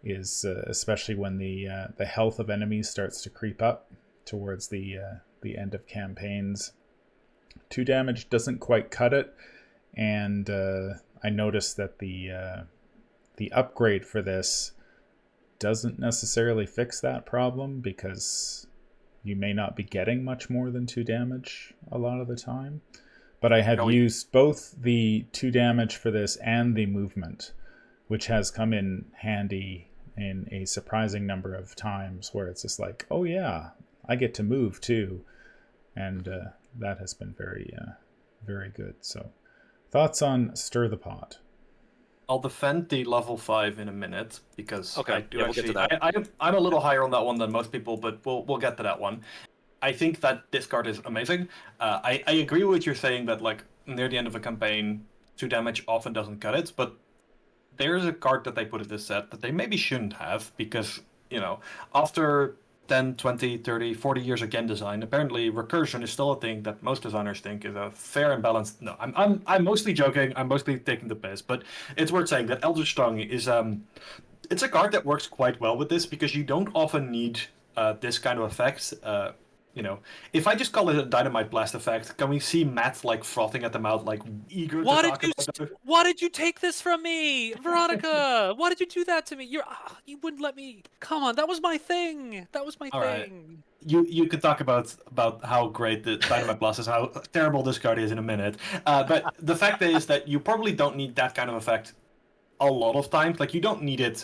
A: Is especially when the health of enemies starts to creep up towards the end of campaigns. 2 damage doesn't quite cut it, and I noticed that the upgrade for this doesn't necessarily fix that problem, because you may not be getting much more than 2 damage a lot of the time. But I have used both the 2 damage for this and the movement, which has come in handy in a surprising number of times where it's just like, oh yeah, I get to move too. And that has been very, very good. So thoughts on Stir the Pot?
C: I'll defend the level 5 in a minute, because
B: okay.
C: I do
B: we'll get to that.
C: I'm a little higher on that one than most people, but we'll get to that one. I think that this card is amazing. I agree with what you're saying that, like, near the end of a campaign, 2 damage often doesn't cut it, but there's a card that they put in this set that they maybe shouldn't have, because, after 10, 20, 30, 40 years of game design, apparently recursion is still a thing that most designers think is a fair and balanced... No, I'm mostly joking, I'm mostly taking the piss, but it's worth saying that Eldritch Tongue is... it's a card that works quite well with this, because you don't often need this kind of effect. If I just call it a Dynamite Blast effect, can we see Matt, like, frothing at the mouth, like, eager to talk about it?
B: Why did you take this from me, Veronica? Why did you do that to me? You wouldn't let me. Come on, that was my thing. That was my
C: All right.
B: thing.
C: You could talk about how great the Dynamite Blast is, how terrible this card is in a minute. But the fact is that you probably don't need that kind of effect a lot of times. Like, you don't need it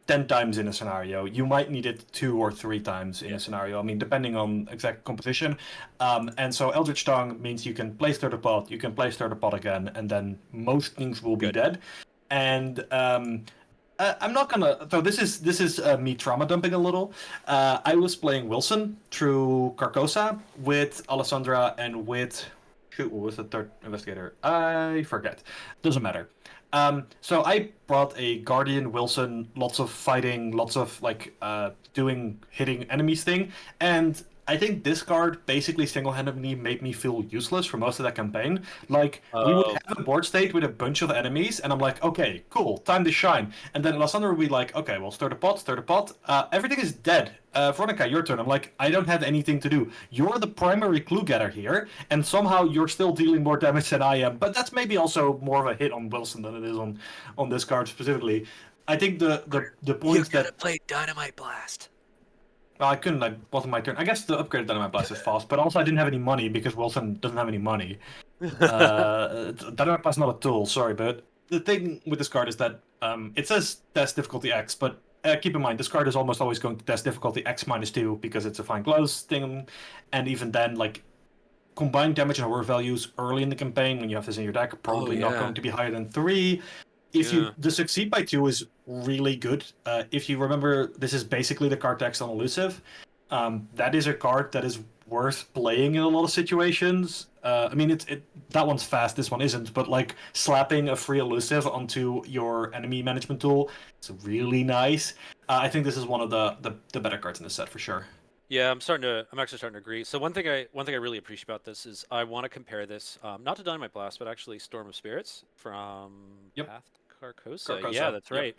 C: 10 times in a scenario. You might need it 2 or 3 times in a scenario. I mean, depending on exact composition. And so Eldritch Tongue means you can play Stir the Pot, you can play Stir the Pot again, and then most things will be dead. And I'm not gonna. So this is me trauma dumping a little. I was playing Wilson through Carcosa with Alessandra and with shoot, what was the third investigator? I forget. Doesn't matter. So I brought a Guardian Wilson, lots of fighting, lots of like doing hitting enemies thing, and I think this card basically single-handedly made me feel useless for most of that campaign. Like we would
B: Oh,
C: have a board state with a bunch of enemies, and I'm like, okay, cool, time to shine. And then Alessandra would be like, okay, well, stir the pot, stir the pot. Everything is dead. Veronica, your turn. I'm like, I don't have anything to do. You're the primary clue getter here, and somehow you're still dealing more damage than I am. But that's maybe also more of a hit on Wilson than it is on this card specifically. I think the points that
B: play Dynamite Blast.
C: well, I couldn't. Like, wasn't my turn. I guess the upgraded Dynamite Blast is fast, but also I didn't have any money because Wilson doesn't have any money. Dynamite Blast is not a tool. Sorry, but the thing with this card is that it says test difficulty X, but keep in mind this card is almost always going to test difficulty X -2 because it's a fine close thing, and even then, like combined damage and horror values early in the campaign when you have this in your deck are probably not
B: yeah.
C: going to be higher than 3. If you the succeed by 2 is really good. If you remember, this is basically the card text on elusive. That is a card that is worth playing in a lot of situations. I mean, that one's fast. This one isn't. But like slapping a free elusive onto your enemy management tool, it's really nice. I think this is one of the better cards in the set for sure.
B: Yeah, I'm actually starting to agree. So one thing I really appreciate about this is I want to compare this not to Dynamite Blast, but actually Storm of Spirits from
C: Yep.
B: Path Carcosa.
C: Carcosa,
B: Yeah, that's
C: yep.
B: right.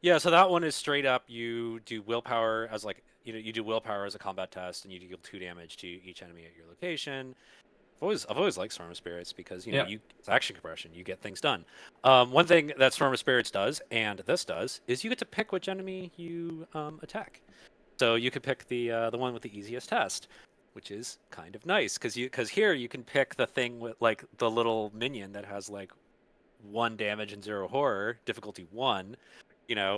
B: Yeah, so that one is straight up you do willpower as like you do willpower as a combat test and you deal 2 damage to each enemy at your location. I've always liked Storm of Spirits because
C: Yeah.
B: it's action compression, you get things done. One thing that Storm of Spirits does, and this does, is you get to pick which enemy you attack. So you could pick the one with the easiest test, which is kind of nice because here you can pick the thing with like the little minion that has like 1 damage and 0 horror, difficulty 1,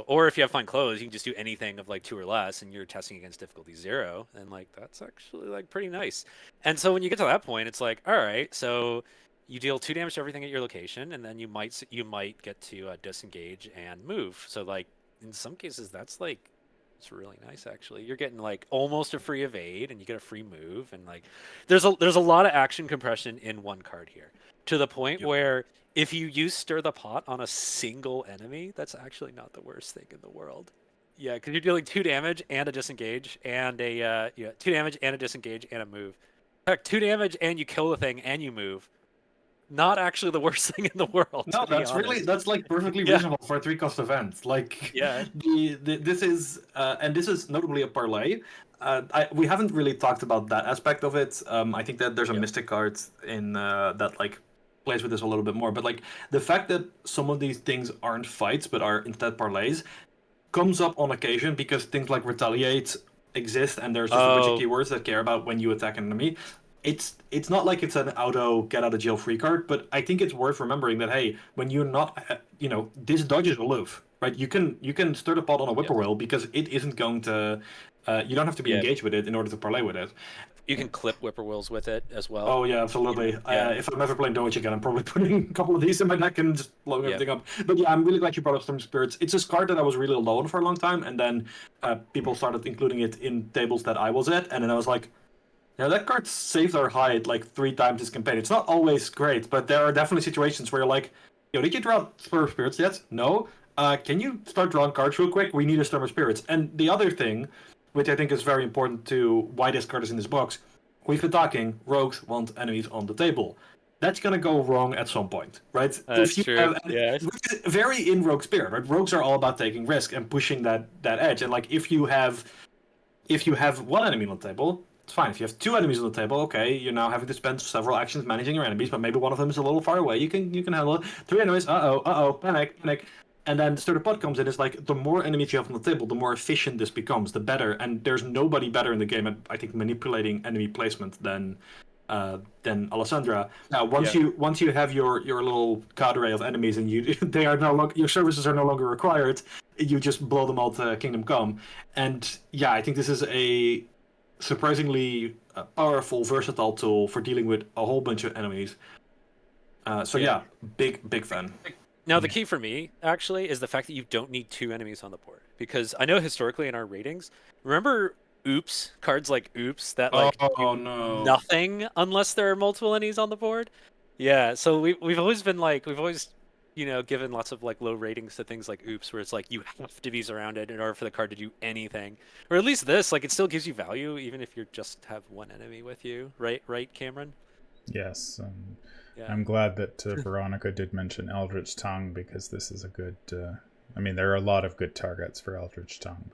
B: or if you have fine clothes, you can just do anything of like 2 or less, and you're testing against difficulty 0, and like that's actually like pretty nice. And so when you get to that point, it's like, all right, so you deal 2 damage to everything at your location, and then you might get to disengage and move. So like in some cases, that's like it's really nice actually. You're getting like almost a free evade, and you get a free move, and like there's a lot of action compression in one card here, to the point
C: Yep.
B: where if you use Stir the Pot on a single enemy, that's actually not the worst thing in the world. Yeah, because you're dealing 2 damage and a disengage and a 2 damage and a disengage and a move. In fact, 2 damage and you kill the thing and you move. Not actually the worst thing in the world.
C: No,
B: to be
C: that's
B: honest.
C: like perfectly
B: Yeah.
C: reasonable for a 3-cost event. Like
B: Yeah.
C: this is and this is notably a parlay. We haven't really talked about that aspect of it. I think that there's a
B: Yeah.
C: mystic card in that like plays with this a little bit more. But like the fact that some of these things aren't fights but are instead parlays comes up on occasion because things like retaliate exist and there's just a bunch of
B: Oh,
C: keywords that care about when you attack an enemy. It's not like it's an auto get out of jail free card, but I think it's worth remembering that hey, when you're not, this dodges aloof, right? You can stir the pot on a whippoorwill because it isn't going to. You don't have to be
B: Yeah.
C: engaged with it in order to parlay with it.
B: you can clip whippoorwills with it as well.
C: Oh yeah, absolutely.
B: Yeah.
C: If I'm ever playing Doge again, I'm probably putting a couple of these in my deck and just blowing
B: Yeah.
C: everything up. But yeah, I'm really glad you brought up Storm Spirits. It's a card that I was really low on for a long time, and then people started including it in tables that I was at, and then I was like, yeah, that card saved our hide like 3 times this campaign. It's not always great, but there are definitely situations where you're like, yo, did you draw Storm Spirits yet? No. Can you start drawing cards real quick? We need a Storm Spirits. And the other thing, which I think is very important to why this card is in this box, we've been talking, rogues want enemies on the table. That's gonna go wrong at some point, right?
B: That's true. Yeah.
C: Which is very in rogue spirit, right? Rogues are all about taking risk and pushing that edge. And like if you have 1 enemy on the table, it's fine. If you have 2 enemies on the table, okay, you're now having to spend several actions managing your enemies, but maybe one of them is a little far away. You can handle it. 3 enemies, panic. And then Stir the Pot comes in. It's like the more enemies you have on the table, the more efficient this becomes, the better. And there's nobody better in the game at I think manipulating enemy placement than Alessandra. Now once you have your little cadre of enemies and they are no longer, your services are no longer required, you just blow them all to Kingdom Come. And yeah, I think this is a surprisingly powerful, versatile tool for dealing with a whole bunch of enemies. So yeah, big fan.
B: Now, the
A: Yeah.
B: key for me, actually, is the fact that you don't need 2 enemies on the board. Because I know historically in our ratings, remember Oops, cards like Oops that like
C: Oh
B: do
C: no.
B: nothing unless there are multiple enemies on the board? Yeah, so we've always been like, we've always, given lots of like low ratings to things like Oops, where it's like you have to be surrounded in order for the card to do anything. Or at least this, like it still gives you value even if you just have one enemy with you, right? Right, Cameron?
A: Yes.
B: Yeah.
A: I'm glad that Veronica did mention Eldritch Tongue, because this is a good. I mean, there are a lot of good targets for Eldritch Tongue,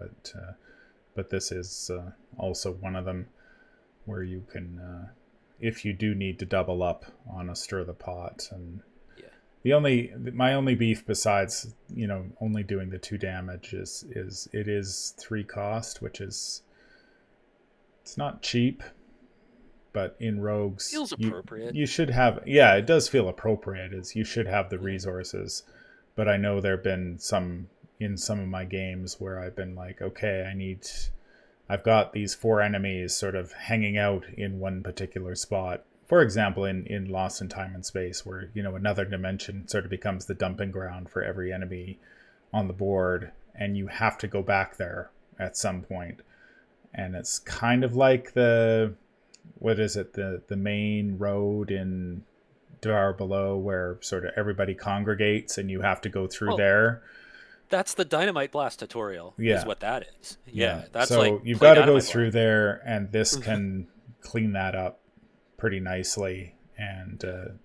A: but this is also one of them where you can, if you do need to double up on a Stir the Pot. And my only beef, besides only doing the 2 damage, is it is 3 cost, which is, it's not cheap, but in rogues
B: Feels appropriate.
A: you should have, yeah, it does feel appropriate, is you should have the resources. But I know there have been some in some of my games where I've been like, okay, I've got these 4 enemies sort of hanging out in one particular spot. For example, in Lost in Time and Space, where another dimension sort of becomes the dumping ground for every enemy on the board, and you have to go back there at some point. And it's kind of like what is it, the main road in Dar Below, where sort of everybody congregates and you have to go through there.
B: That's the Dynamite Blast tutorial, is
A: Yeah.
B: what that is.
A: Yeah.
B: Yeah, that's
A: So
B: like
A: you've
B: play
A: got to go
B: Dynamite
A: through
B: Blast.
A: there, and this can clean that up pretty nicely. And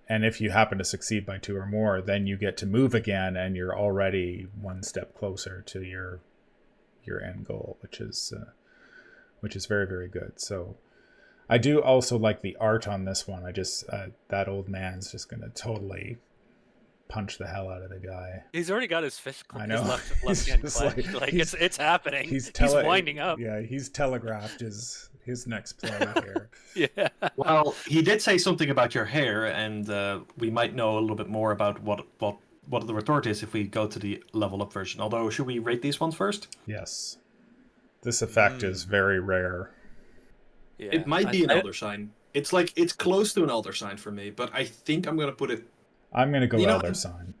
A: if you happen to succeed by 2 or more, then you get to move again, and you're already one step closer to your end goal, which is very, very good. So I do also like the art on this one. I just that old man's just gonna totally punch the hell out of the guy.
B: He's already got his fist,
A: I
B: his
A: know.
B: left hand clenched. Like it's happening. He's winding up.
A: Yeah, he's telegraphed his next play here.
B: Yeah.
C: Well, he did say something about your hair, and we might know a little bit more about what the retort is if we go to the level up version. Although, should we rate these ones first?
A: Yes, this effect is very rare.
B: Yeah.
C: It might be an Elder Sign. It's like, it's close to an Elder Sign for me, but I think I'm gonna put it.
A: I'm gonna go Elder Sign.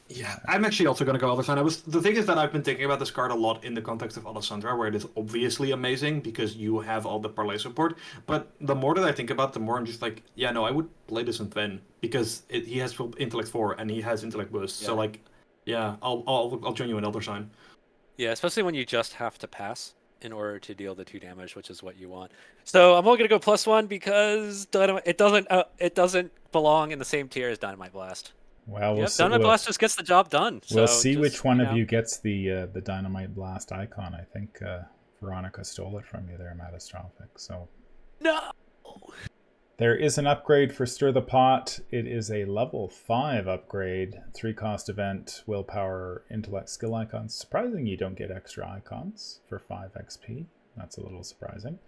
C: Yeah, I'm actually also gonna go Elder Sign. The thing is that I've been thinking about this card a lot in the context of Alessandra, where it is obviously amazing because you have all the parlay support. But the more that I think about it, the more I'm just like, yeah, no, I would play this in Ven because he has intellect 4 and he has intellect boost. Yeah. So like, yeah, I'll join you in Elder Sign.
B: Yeah, especially when you just have to pass in order to deal the 2 damage, which is what you want. So I'm only gonna go +1 because Dynamite, it doesn't belong in the same tier as Dynamite Blast.
A: Well,
B: Dynamite Blast just gets the job done.
A: We'll see which one of you gets the Dynamite Blast icon. I think Veronica stole it from you there, Mattastrophic. So
B: no.
A: There is an upgrade for Stir the Pot. It is a level 5 upgrade, 3 cost event, willpower, intellect, skill icons. Surprising you don't get extra icons for 5 XP. That's a little surprising.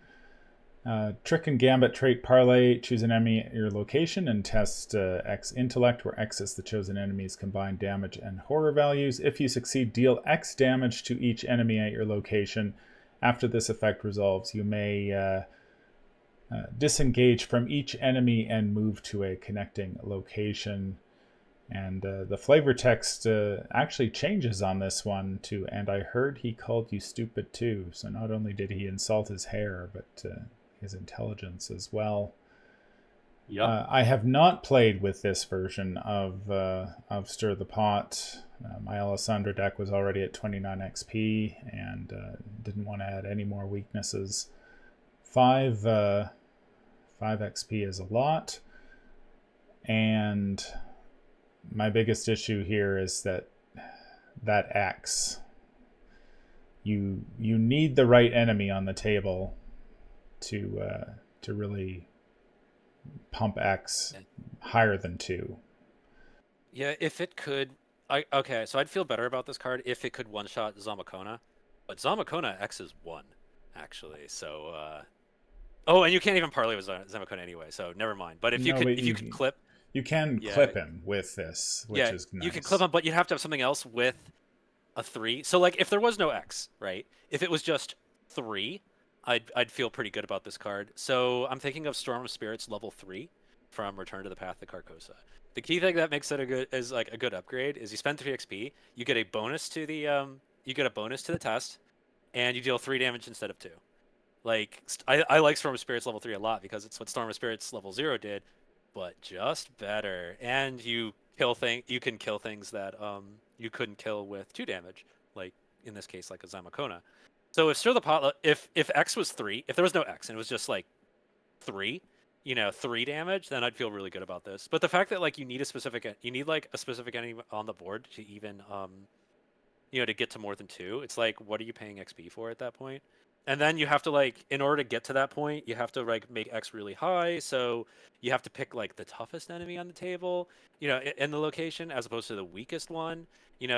A: Trick and Gambit trait parlay. Choose an enemy at your location and test X intellect, where X is the chosen enemy's combined damage and horror values. If you succeed, deal X damage to each enemy at your location. After this effect resolves, you may disengage from each enemy and move to a connecting location. And the flavor text actually changes on this one to, and I heard he called you stupid too. So not only did he insult his hair, but his intelligence as well.
C: Yep.
A: I have not played with this version of Stir the Pot. My Alessandra deck was already at 29 XP and didn't want to add any more weaknesses. 5 XP is a lot, and my biggest issue here is that X, you need the right enemy on the table to really pump X higher than 2.
B: Yeah, if it could, okay, so I'd feel better about this card if it could one-shot Zamakona, but Zamakona X is 1, actually. So, oh, and you can't even parlay with Zamakona anyway, so never mind. But if you could clip,
A: you can clip him with this, which is nice.
B: You can clip him, but you'd have to have something else with a 3. So, like, if there was no X, right? If it was just 3, I'd feel pretty good about this card. So I'm thinking of Storm of Spirits level 3. from Return to the Path of Carcosa. The key thing that makes it a good upgrade is you spend 3 XP, you get a bonus to the test, and you deal 3 damage instead of 2. Like I like Storm of Spirits level 3 a lot because it's what Storm of Spirits level 0 did, but just better. And you can kill things that you couldn't kill with 2 damage, like in this case like a Zamakona. So if Stir the Pot, if X was 3, if there was no X and it was just like 3, 3 damage, then I'd feel really good about this. But the fact that like you need like a specific enemy on the board to even to get to more than 2, it's like, what are you paying XP for at that point? And then you have to like, in order to get to that point, you have to like make X really high. So you have to pick like the toughest enemy on the table, in the location as opposed to the weakest one.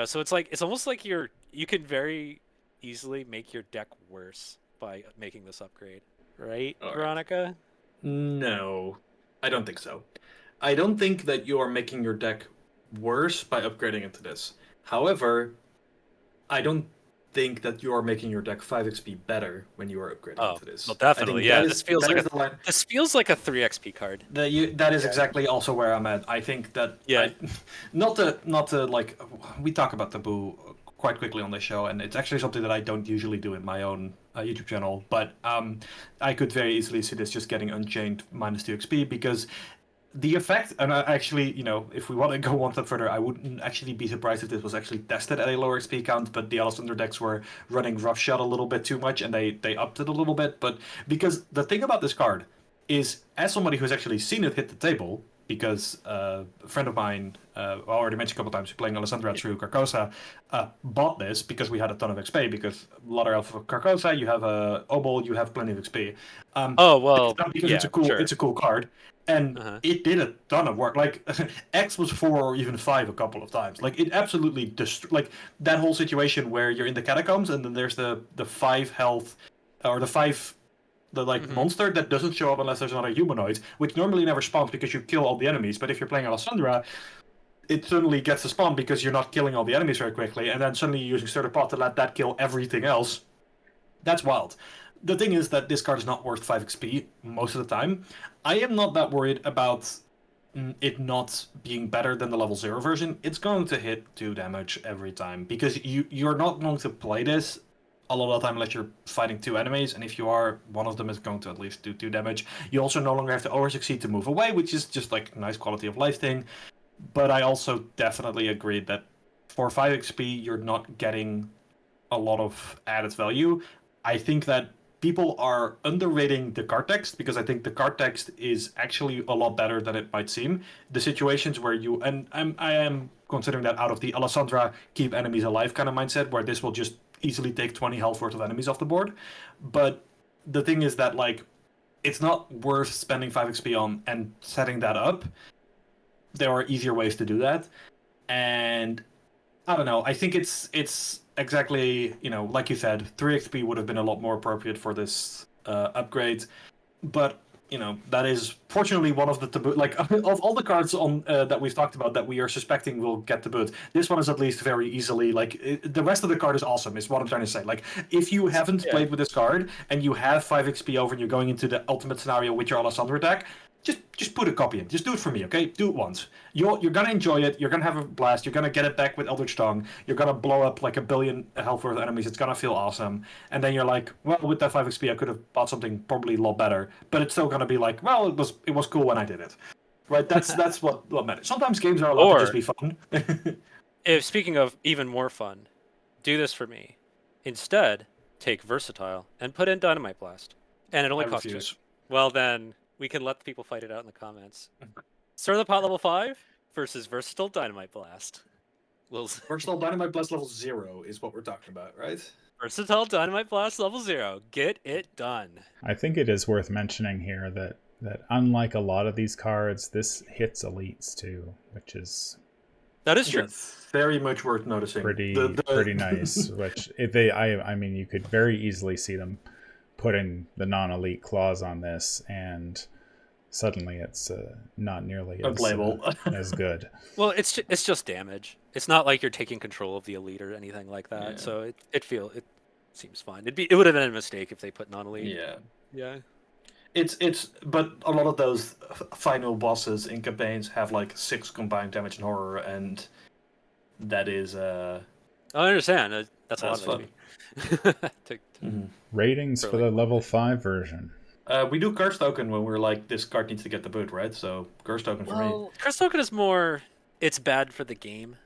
B: So it's like, it's almost like you can very easily make your deck worse by making this upgrade, right,
C: All right.
B: Veronica?
C: No, I don't think so. I don't think that you are making your deck worse by upgrading into this. However, I don't think that you are making your deck 5 XP better when you are upgrading into this.
B: Well, definitely, yeah. This feels like a 3 XP card.
C: That is exactly also where I'm at. I think that not to like, we talk about taboo quite quickly on this show, and it's actually something that I don't usually do in my own YouTube channel. But I could very easily see this just getting Unchained -2 XP because the effect, and actually, if we want to go one step further, I wouldn't actually be surprised if this was actually tested at a lower XP count, but the Alessandro decks were running Rough Shot a little bit too much, and they upped it a little bit. But because the thing about this card is, as somebody who's actually seen it hit the table, because a friend of mine, I already mentioned a couple times, playing Alessandra through Carcosa, bought this because we had a ton of XP, because Ladder Elf of Carcosa, you have a Obol, you have plenty of XP. Because it's a cool card. And it did a ton of work. Like, X was 4 or even 5 a couple of times. Like, it absolutely like that whole situation where you're in the catacombs and then there's the 5 health, or the monster that doesn't show up unless there's another humanoid, which normally never spawns because you kill all the enemies. But if you're playing Alessandra, it suddenly gets to spawn because you're not killing all the enemies very quickly, and then suddenly you're using Stir the Pot to let that kill everything else. That's wild. The thing is that this card is not worth 5 XP most of the time. I am not that worried about it not being better than the level 0 version. It's going to hit 2 damage every time, because you're not going to play this a lot of the time unless you're fighting 2 enemies, and if you are, one of them is going to at least do 2 damage. You also no longer have to over-succeed to move away, which is just like a nice quality of life thing. But I also definitely agree that for 5 XP, you're not getting a lot of added value. I think that people are underrating the card text, because I think the card text is actually a lot better than it might seem. The situations where I am considering that out of the Alessandra keep enemies alive kind of mindset, where this will just easily take 20 health worth of enemies off the board. But the thing is that, like, it's not worth spending 5 XP on and setting that up. There are easier ways to do that. And I don't know, I think it's exactly, like you said, 3 XP would have been a lot more appropriate for this upgrade. But, that is fortunately one of the taboo, like, of all the cards on that we've talked about that we are suspecting will get tabooed, this one is at least very easily, like, the rest of the card is awesome, is what I'm trying to say. Like, if you haven't played with this card and you have 5 XP over and you're going into the ultimate scenario with your Alessandro deck, just put a copy in. Just do it for me, okay? Do it once. You're gonna enjoy it. You're gonna have a blast. You're gonna get it back with Eldritch Tongue. You're gonna blow up like 1 billion health worth of enemies. It's gonna feel awesome. And then you're like, well, with that 5 XP, I could have bought something probably a lot better. But it's still gonna be like, well, it was cool when I did it, right? That's what matters. Sometimes games are allowed to just be fun.
B: If speaking of even more fun, do this for me. Instead, take Versatile and put in Dynamite Blast, and it only costs you. Well, then we can let the people fight it out in the comments. Stir the Pot level 5 versus Versatile Dynamite Blast.
C: Versatile Dynamite Blast level 0 is what we're talking about, right?
B: Versatile Dynamite Blast level 0. Get it done.
A: I think it is worth mentioning here that unlike a lot of these cards, this hits elites too, which is...
B: That is true.
C: Very much worth noticing.
A: Pretty nice. Which, I mean, you could very easily see them putting the non-elite clause on this, and suddenly it's not nearly as good.
B: Well, it's just damage. It's not like you're taking control of the elite or anything like that. Yeah. So it seems fine. It would have been a mistake if they put non-elite.
C: Yeah. but a lot of those final bosses in campaigns have like 6 combined damage and horror, and that is
B: I understand. That's a lot
C: that's
B: of
C: fun.
B: XP.
A: Ratings for the level 5 version.
C: We do curse token when we're like, this card needs to get the boot, right? So curse token for me.
B: Well, curse token is more. It's bad for the game.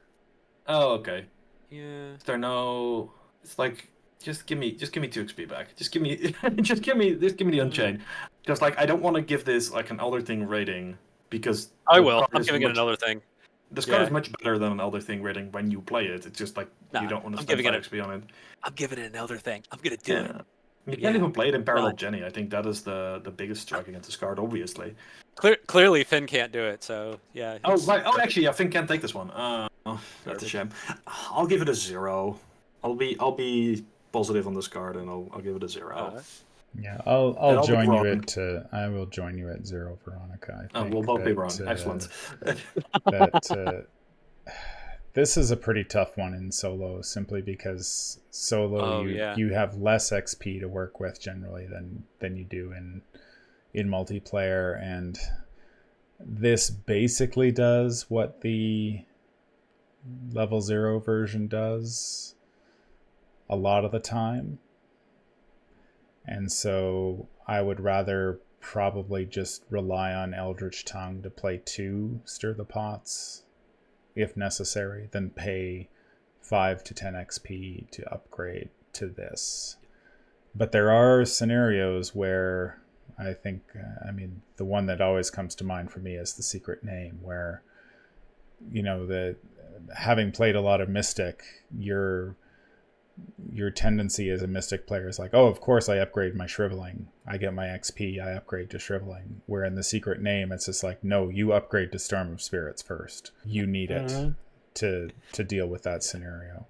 C: Oh, okay.
B: Yeah.
C: Is there no? It's like just give me 2 XP back. Just give me just give me the Unchained. Because like I don't want to give this like an Elder Thing rating because
B: I
C: the
B: will.
C: card
B: I'm
C: is
B: giving it
C: much,
B: another thing.
C: this card
B: Yeah.
C: is much better than an Elder Thing rating when you play it. It's just like you don't want to
B: I'm
C: spend
B: giving
C: 5 XP on it.
B: I'm giving it another thing. I'm gonna do it.
C: You can't even play it in parallel
B: Run.
C: Jenny. I think that is the biggest strike against this card, obviously.
B: Clearly, Finn can't do it. So yeah.
C: Oh
B: it's
C: right. Oh,
B: garbage.
C: actually, I think can't take this one. That's a
B: Garbage.
C: shame. I'll give it a 0. I'll be positive on this card, and I'll give it a 0.
A: Yeah,
C: And
A: I'll
C: I'll be
A: join you
C: wrong.
A: I will join you at 0, Veronica. I think
C: We'll both be
A: that,
C: wrong. Excellent.
A: that this is a pretty tough one in solo, simply because solo you have less XP to work with generally than you do in multiplayer, and this basically does what the level 0 version does a lot of the time. And so I would rather probably just rely on Eldritch Tongue to play 2 Stir the Pots if necessary than pay 5 to 10 XP to upgrade to this. But there are scenarios where I think, the one that always comes to mind for me is the Secret Name, where, having played a lot of Mystic, your tendency as a Mystic player is like, oh, of course I upgrade my Shriveling. I get my XP, I upgrade to Shriveling. Where in the Secret Name, it's just like, no, you upgrade to Storm of Spirits first. You need it to deal with that scenario.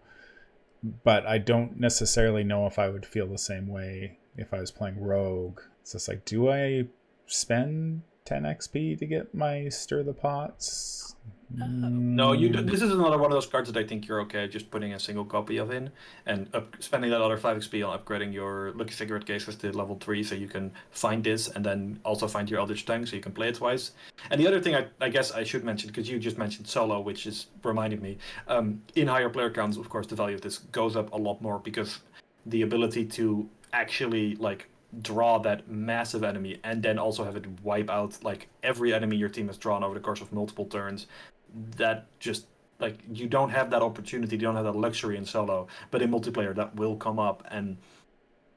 A: But I don't necessarily know if I would feel the same way if I was playing Rogue. It's just like, do I spend 10 XP to get my Stir the Pots?
C: No, this is another one of those cards that I think you're okay just putting a single copy of in and spending that other 5 XP on upgrading your Lucky Cigarette cases to level 3 so you can find this and then also find your Eldritch Tongue so you can play it twice. And the other thing I guess I should mention, because you just mentioned solo, which is reminding me, in higher player counts, of course, the value of this goes up a lot more because the ability to actually like draw that massive enemy and then also have it wipe out like every enemy your team has drawn over the course of multiple turns, that just like you don't have that opportunity, you don't have that luxury in solo, but in multiplayer that will come up and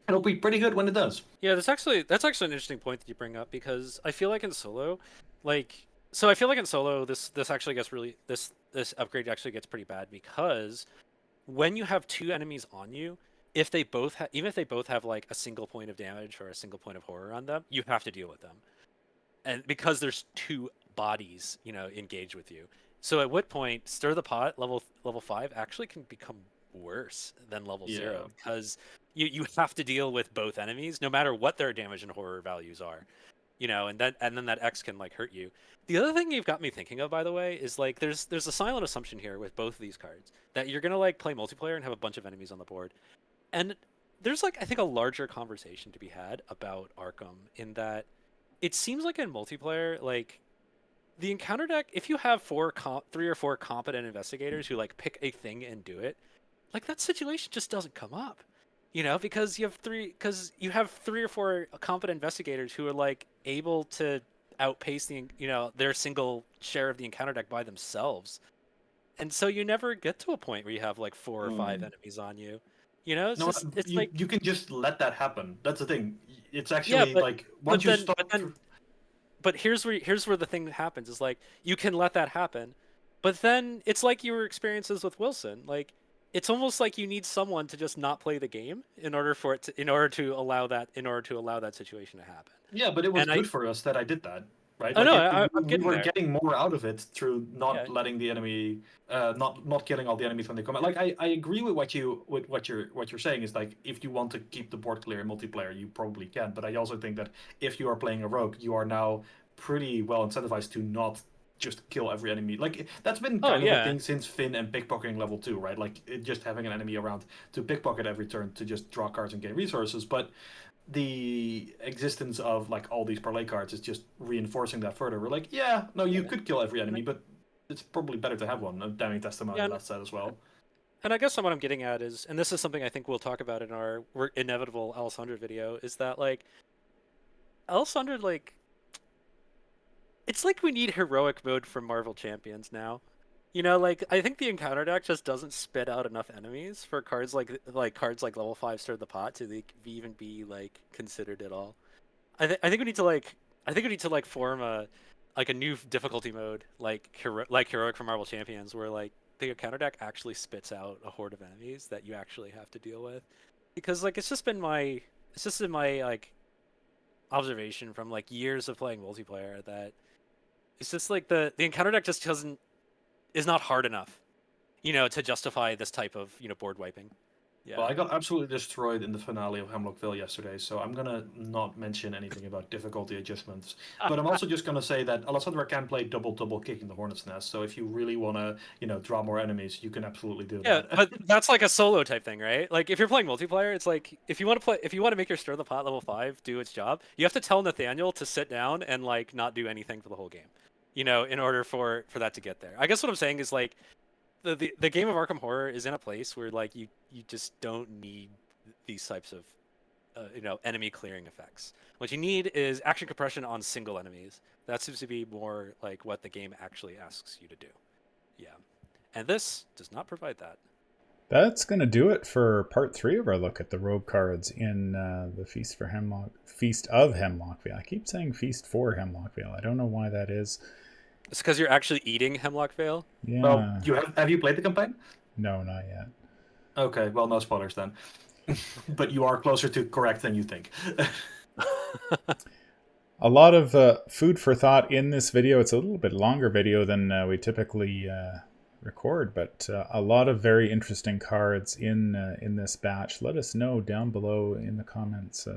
C: it'll be pretty good when it does.
B: Yeah, that's actually an interesting point that you bring up, because I feel like in solo, this actually gets really this upgrade actually gets pretty bad, because when you have 2 enemies on you, if they both even if they both have like a single point of damage or a single point of horror on them, you have to deal with them, and because there's 2 bodies engaged with you. So at what point Stir the Pot level 5 actually can become worse than level 0, because you have to deal with both enemies no matter what their damage and horror values are, and then that X can like hurt you. The other thing you've got me thinking of, by the way, is like there's a silent assumption here with both of these cards that you're gonna like play multiplayer and have a bunch of enemies on the board, and there's like I think a larger conversation to be had about Arkham, in that it seems like in multiplayer, like the encounter deck, if you have 3 or 4 competent investigators who like pick a thing and do it, like that situation just doesn't come up, because you have 3 or 4 competent investigators who are like able to outpace their single share of the encounter deck by themselves, and so you never get to a point where you have like 4 or 5 enemies on you.
C: You can just let that happen. That's the thing. It's actually like once you start.
B: But here's where the thing happens, is like you can let that happen, but then it's like your experiences with Wilson. Like it's almost like you need someone to just not play the game in order to allow that situation to happen.
C: Yeah, but it was good for us that I did that, right?
B: I
C: Like
B: know,
C: we were getting more out of it through not letting the enemy, not killing all the enemies when they come out. Like I agree with what you're saying is like if you want to keep the board clear in multiplayer, you probably can. But I also think that if you are playing a rogue, you are now pretty well incentivized to not just kill every enemy. Like that's been kind of a thing since Finn and pickpocketing level 2, right? Like just having an enemy around to pickpocket every turn to just draw cards and gain resources. But the existence of like all these parlay cards is just reinforcing that further. We're like, yeah, no, you could kill every enemy, but it's probably better to have one. A damning testimony
B: Yeah,
C: that said as well.
B: and I guess what I'm getting at is, and this is something I think we'll talk about in our inevitable Alessandra video, is that like Alessandra, like it's like we need heroic mode from Marvel Champions now. You know, like I think the encounter deck just doesn't spit out enough enemies for cards like level 5 stir the pot to even be like considered at all. I think we need to like form a new difficulty mode like heroic from Marvel Champions where like the encounter deck actually spits out a horde of enemies that you actually have to deal with. Because like it's just been my like observation from like years of playing multiplayer that it's just like the encounter deck just doesn't is not hard enough, to justify this type of board wiping. Yeah.
C: Well, I got absolutely destroyed in the finale of Hemlock Vale yesterday, so I'm gonna not mention anything about difficulty adjustments. But I'm also just gonna say that Alessandra can play double kicking the Hornet's Nest. So if you really wanna, draw more enemies, you can absolutely do
B: Yeah,
C: that.
B: but that's like a solo type thing, right? Like if you're playing multiplayer, it's like if you want to make your stir the pot level 5 do its job, you have to tell Nathaniel to sit down and like not do anything for the whole game. In order for that to get there. I guess what I'm saying is like the game of Arkham Horror is in a place where like you just don't need these types of enemy clearing effects. What you need is action compression on single enemies. That seems to be more like what the game actually asks you to do. Yeah. And this does not provide that.
A: That's going to do it for part 3 of our look at the rogue cards in the Feast of Hemlock Vale. I keep saying Feast for Hemlock Vale. I don't know why that is.
B: It's because you're actually eating Hemlock Vale.
A: Yeah.
C: Well, have you played the campaign?
A: No, not yet.
C: Okay, well, no spoilers then. But you are closer to correct than you think.
A: A lot of food for thought in this video. It's a little bit longer video than we typically record, but a lot of very interesting cards in this batch. Let us know down below in the comments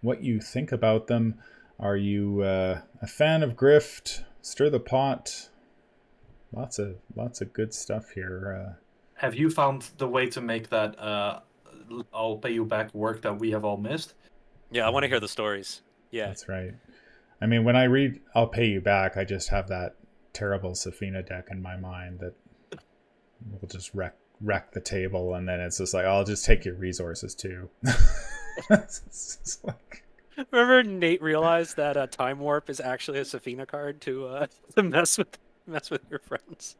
A: what you think about them. Are you a fan of Grift? Stir the pot. Lots of good stuff here.
C: Have you found the way to make that I'll pay you back work that we have all missed?
B: Yeah, I want to hear the stories. Yeah,
A: that's right. I mean, when I read I'll pay you back, I just have that terrible Safina deck in my mind that will just wreck the table, and then it's just like, I'll just take your resources too. It's like...
B: Remember Nate realized that Time Warp is actually a Safina card to mess with your friends.